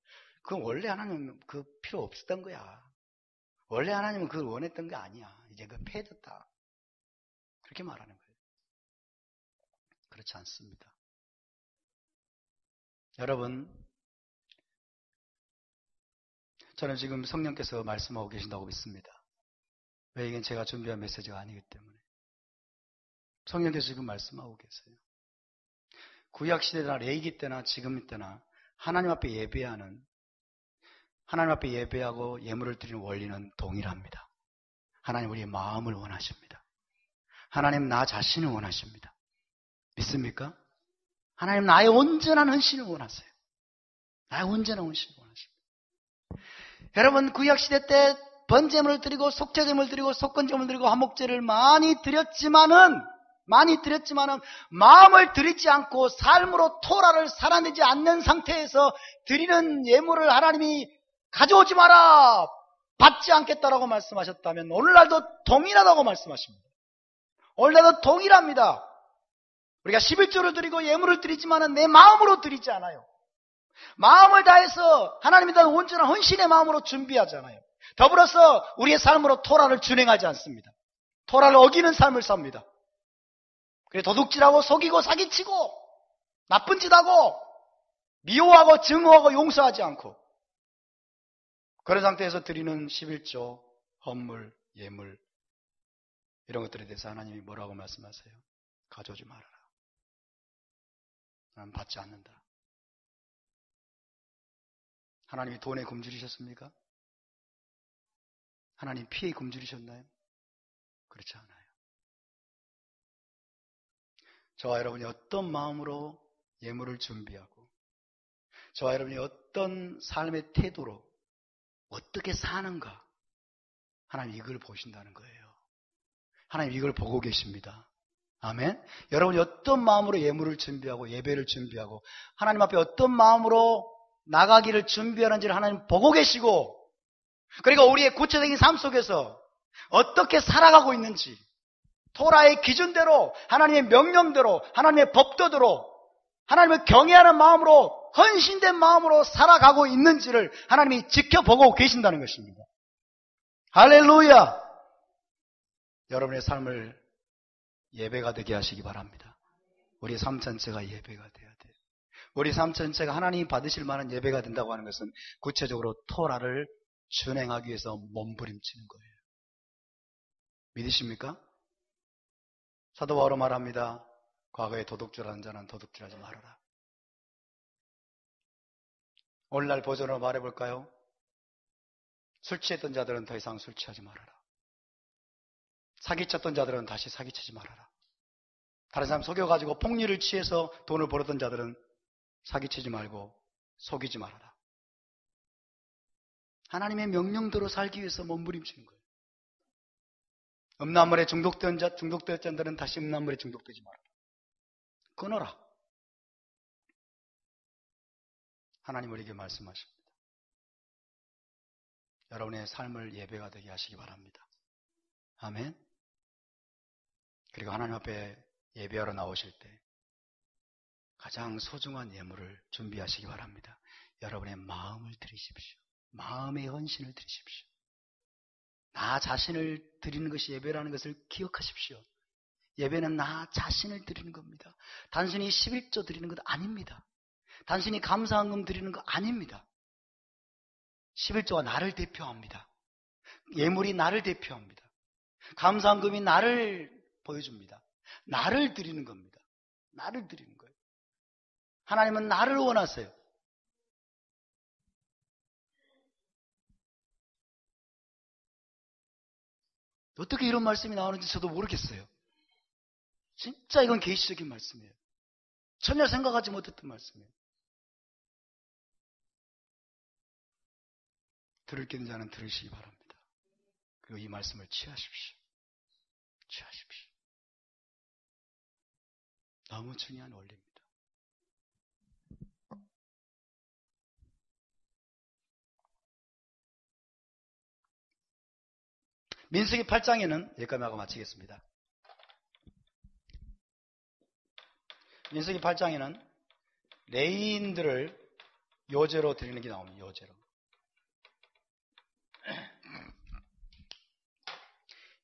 그건 원래 하나님은 그 필요 없었던 거야. 원래 하나님은 그걸 원했던 게 아니야. 이제 그 폐해졌다. 그렇게 말하는 거예요. 그렇지 않습니다. 여러분, 저는 지금 성령께서 말씀하고 계신다고 믿습니다. 왜? 이건 제가 준비한 메시지가 아니기 때문에. 성령께서 지금 말씀하고 계세요. 구약시대나 레위기 때나 지금 때나 하나님 앞에 예배하는, 하나님 앞에 예배하고 예물을 드리는 원리는 동일합니다. 하나님 우리의 마음을 원하십니다. 하나님 나 자신을 원하십니다. 믿습니까? 하나님 나의 온전한 헌신을 원하세요. 나의 온전한 헌신을 원하십니다. 여러분, 구약시대 때 번제물을 드리고 속죄제물을 드리고 속건제물을 드리고 화목제를 많이 드렸지만은 마음을 드리지 않고 삶으로 토라를 살아내지 않는 상태에서 드리는 예물을 하나님이 가져오지 마라, 받지 않겠다라고 말씀하셨다면 오늘날도 동일하다고 말씀하십니다. 오늘날도 동일합니다. 우리가 11조를 드리고 예물을 드리지만은 내 마음으로 드리지 않아요. 마음을 다해서 하나님에 대한 온전한 헌신의 마음으로 준비하잖아요. 더불어서 우리의 삶으로 토라를 준행하지 않습니다. 토라를 어기는 삶을 삽니다. 그래 도둑질하고 속이고 사기치고 나쁜 짓하고 미워하고 증오하고 용서하지 않고 그런 상태에서 드리는 11조, 헌물, 예물 이런 것들에 대해서 하나님이 뭐라고 말씀하세요? 가져오지 말아라. 나는 받지 않는다. 하나님이 돈에 굶주리셨습니까? 하나님 피해 굶주리셨나요? 그렇지 않아요. 저와 여러분이 어떤 마음으로 예물을 준비하고 저와 여러분이 어떤 삶의 태도로 어떻게 사는가 하나님 이걸 보신다는 거예요. 하나님 이걸 보고 계십니다. 아멘. 여러분이 어떤 마음으로 예물을 준비하고 예배를 준비하고 하나님 앞에 어떤 마음으로 나가기를 준비하는지를 하나님 보고 계시고 그리고 우리의 구체적인 삶 속에서 어떻게 살아가고 있는지, 토라의 기준대로, 하나님의 명령대로, 하나님의 법도대로, 하나님을 경외하는 마음으로, 헌신된 마음으로 살아가고 있는지를 하나님이 지켜보고 계신다는 것입니다. 할렐루야! 여러분의 삶을 예배가 되게 하시기 바랍니다. 우리 삶 전체가 예배가 돼야 돼요. 우리 삶 전체가 하나님이 받으실 만한 예배가 된다고 하는 것은 구체적으로 토라를 준행하기 위해서 몸부림치는 거예요. 믿으십니까? 사도 바울은 말합니다. 과거에 도둑질하는 자는 도둑질하지 말아라. 오늘날 버전으로 말해볼까요? 술 취했던 자들은 더 이상 술 취하지 말아라. 사기쳤던 자들은 다시 사기치지 말아라. 다른 사람 속여가지고 폭리를 취해서 돈을 벌었던 자들은 사기치지 말고 속이지 말아라. 하나님의 명령대로 살기 위해서 몸부림치는 거예요. 음란물에 중독되었던 자들은 다시 음란물에 중독되지 말아라. 끊어라. 하나님 우리에게 말씀하십니다. 여러분의 삶을 예배가 되게 하시기 바랍니다. 아멘. 그리고 하나님 앞에 예배하러 나오실 때 가장 소중한 예물을 준비하시기 바랍니다. 여러분의 마음을 드리십시오. 마음의 헌신을 드리십시오. 나 자신을 드리는 것이 예배라는 것을 기억하십시오. 예배는 나 자신을 드리는 겁니다. 단순히 11조 드리는 것 아닙니다. 단순히 감사헌금 드리는 것 아닙니다. 11조가 나를 대표합니다. 예물이 나를 대표합니다. 감사헌금이 나를 보여줍니다. 나를 드리는 겁니다. 나를 드리는 거예요. 하나님은 나를 원하세요. 어떻게 이런 말씀이 나오는지 저도 모르겠어요. 진짜 이건 계시적인 말씀이에요. 전혀 생각하지 못했던 말씀이에요. 들을 게 있는 자는 들으시기 바랍니다. 그리고 이 말씀을 취하십시오. 취하십시오. 너무 중요한 원리입니다. 민수기 8장에는 여기까지 하고 마치겠습니다. 민수기 8장에는 레위인들을 요제로 드리는 게 나옵니다. 요제로.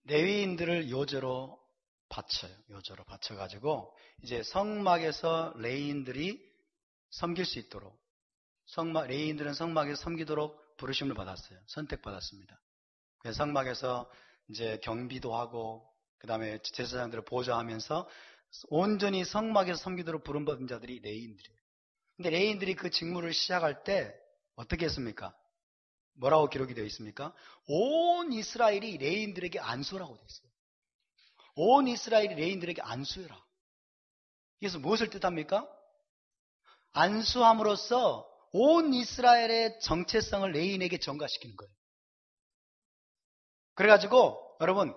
레위인들을 요제로 바쳐요. 요제로 바쳐가지고 이제 성막에서 레위인들이 섬길 수 있도록 레위인들은 성막에서 섬기도록 부르심을 받았어요. 선택받았습니다. 그래서 성막에서 이제 경비도 하고 그 다음에 제사장들을 보좌하면서 온전히 성막에서 섬기도록 부름받은 자들이 레위인들이에요. 근데 레위인들이 그 직무를 시작할 때 어떻게 했습니까? 뭐라고 기록이 되어 있습니까? 온 이스라엘이 레위인들에게 안수라고 되어 있어요. 온 이스라엘이 레위인들에게 안수해라. 그래서 무엇을 뜻합니까? 안수함으로써 온 이스라엘의 정체성을 레위인에게 전가시키는 거예요. 그래가지고 여러분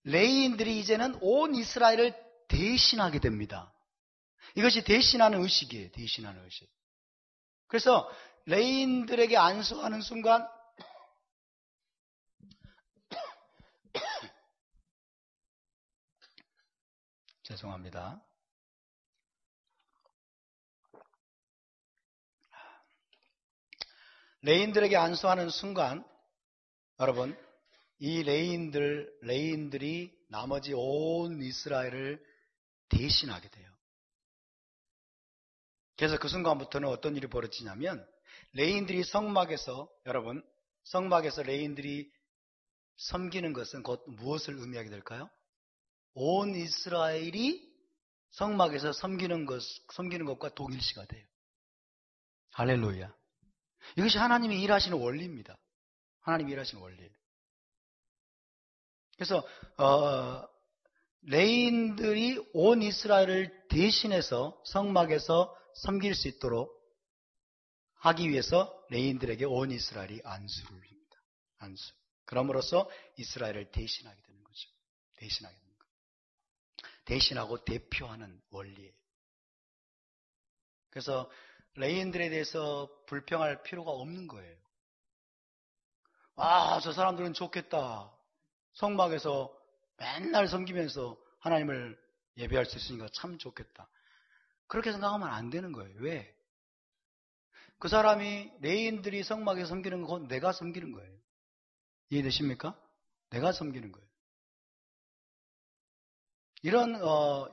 레위인들이 이제는 온 이스라엘을 대신하게 됩니다. 이것이 대신하는 의식이에요. 대신하는 의식. 그래서 레위인들에게 안수하는 순간 죄송합니다. 레위인들에게 안수하는 순간 여러분 이 레위인들이 나머지 온 이스라엘을 대신하게 돼요. 그래서 그 순간부터는 어떤 일이 벌어지냐면 레위인들이 성막에서 레위인들이 섬기는 것은 곧 무엇을 의미하게 될까요? 온 이스라엘이 성막에서 섬기는 것과 동일시가 돼요. 할렐루야. 이것이 하나님이 일하시는 원리입니다. 하나님이 일하시는 원리예요. 그래서 레위인들이 온 이스라엘을 대신해서 성막에서 섬길 수 있도록 하기 위해서 레위인들에게 온 이스라엘이 안수를 합니다. 안수. 그럼으로써 이스라엘을 대신하게 되는 거죠. 대신하게 되는 거예요. 대신하고 대표하는 원리예요. 그래서 레위인들에 대해서 불평할 필요가 없는 거예요. 아, 저 사람들은 좋겠다. 성막에서 맨날 섬기면서 하나님을 예배할 수 있으니까 참 좋겠다. 그렇게 생각하면 안 되는 거예요. 왜? 그 사람이 레인들이 성막에 섬기는 건 곧 내가 섬기는 거예요. 이해되십니까? 내가 섬기는 거예요.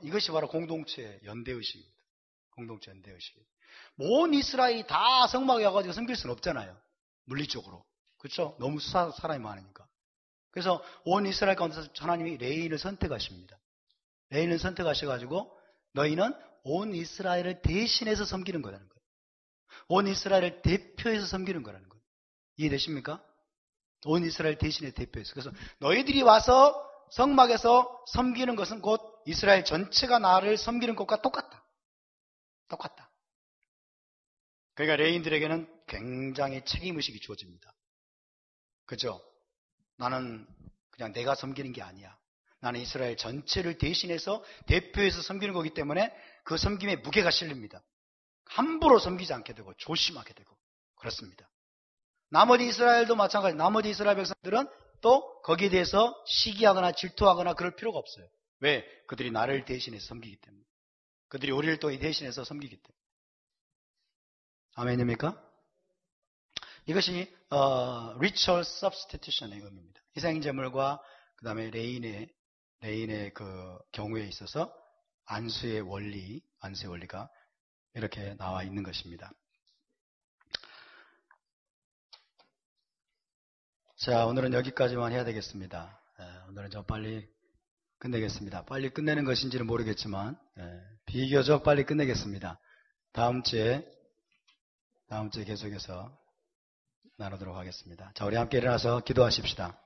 이것이 바로 공동체 연대의식입니다. 공동체 연대의식. 온 이스라엘이 다 성막에 와가지고 섬길 수는 없잖아요. 물리적으로. 그렇죠? 너무 사람이 많으니까. 그래서 온 이스라엘 가운데서 하나님이 레인을 선택하십니다. 레인을 선택하셔가지고 너희는 온 이스라엘을 대신해서 섬기는 거라는 거예요. 온 이스라엘을 대표해서 섬기는 거라는 거예요. 이해되십니까? 온 이스라엘 대신에 대표해서. 그래서 너희들이 와서 성막에서 섬기는 것은 곧 이스라엘 전체가 나를 섬기는 것과 똑같다. 똑같다. 그러니까 레인들에게는 굉장히 책임의식이 주어집니다. 그죠? 나는 그냥 내가 섬기는 게 아니야. 나는 이스라엘 전체를 대신해서 대표해서 섬기는 거기 때문에 그 섬김에 무게가 실립니다. 함부로 섬기지 않게 되고 조심하게 되고 그렇습니다. 나머지 이스라엘도 마찬가지. 나머지 이스라엘 백성들은 또 거기에 대해서 시기하거나 질투하거나 그럴 필요가 없어요. 왜? 그들이 나를 대신해서 섬기기 때문에. 그들이 우리를 또 대신해서 섬기기 때문에. 아멘입니까? 이것이 ritual substitution의 의미입니다. 희생제물과 그 다음에 레인의 그 경우에 있어서 안수의 원리가 이렇게 나와 있는 것입니다. 자, 오늘은 여기까지만 해야 되겠습니다. 오늘은 좀 빨리 끝내겠습니다. 빨리 끝내는 것인지는 모르겠지만 비교적 빨리 끝내겠습니다. 다음 주에 계속해서 나누도록 하겠습니다. 자, 우리 함께 일어나서 기도하십시다.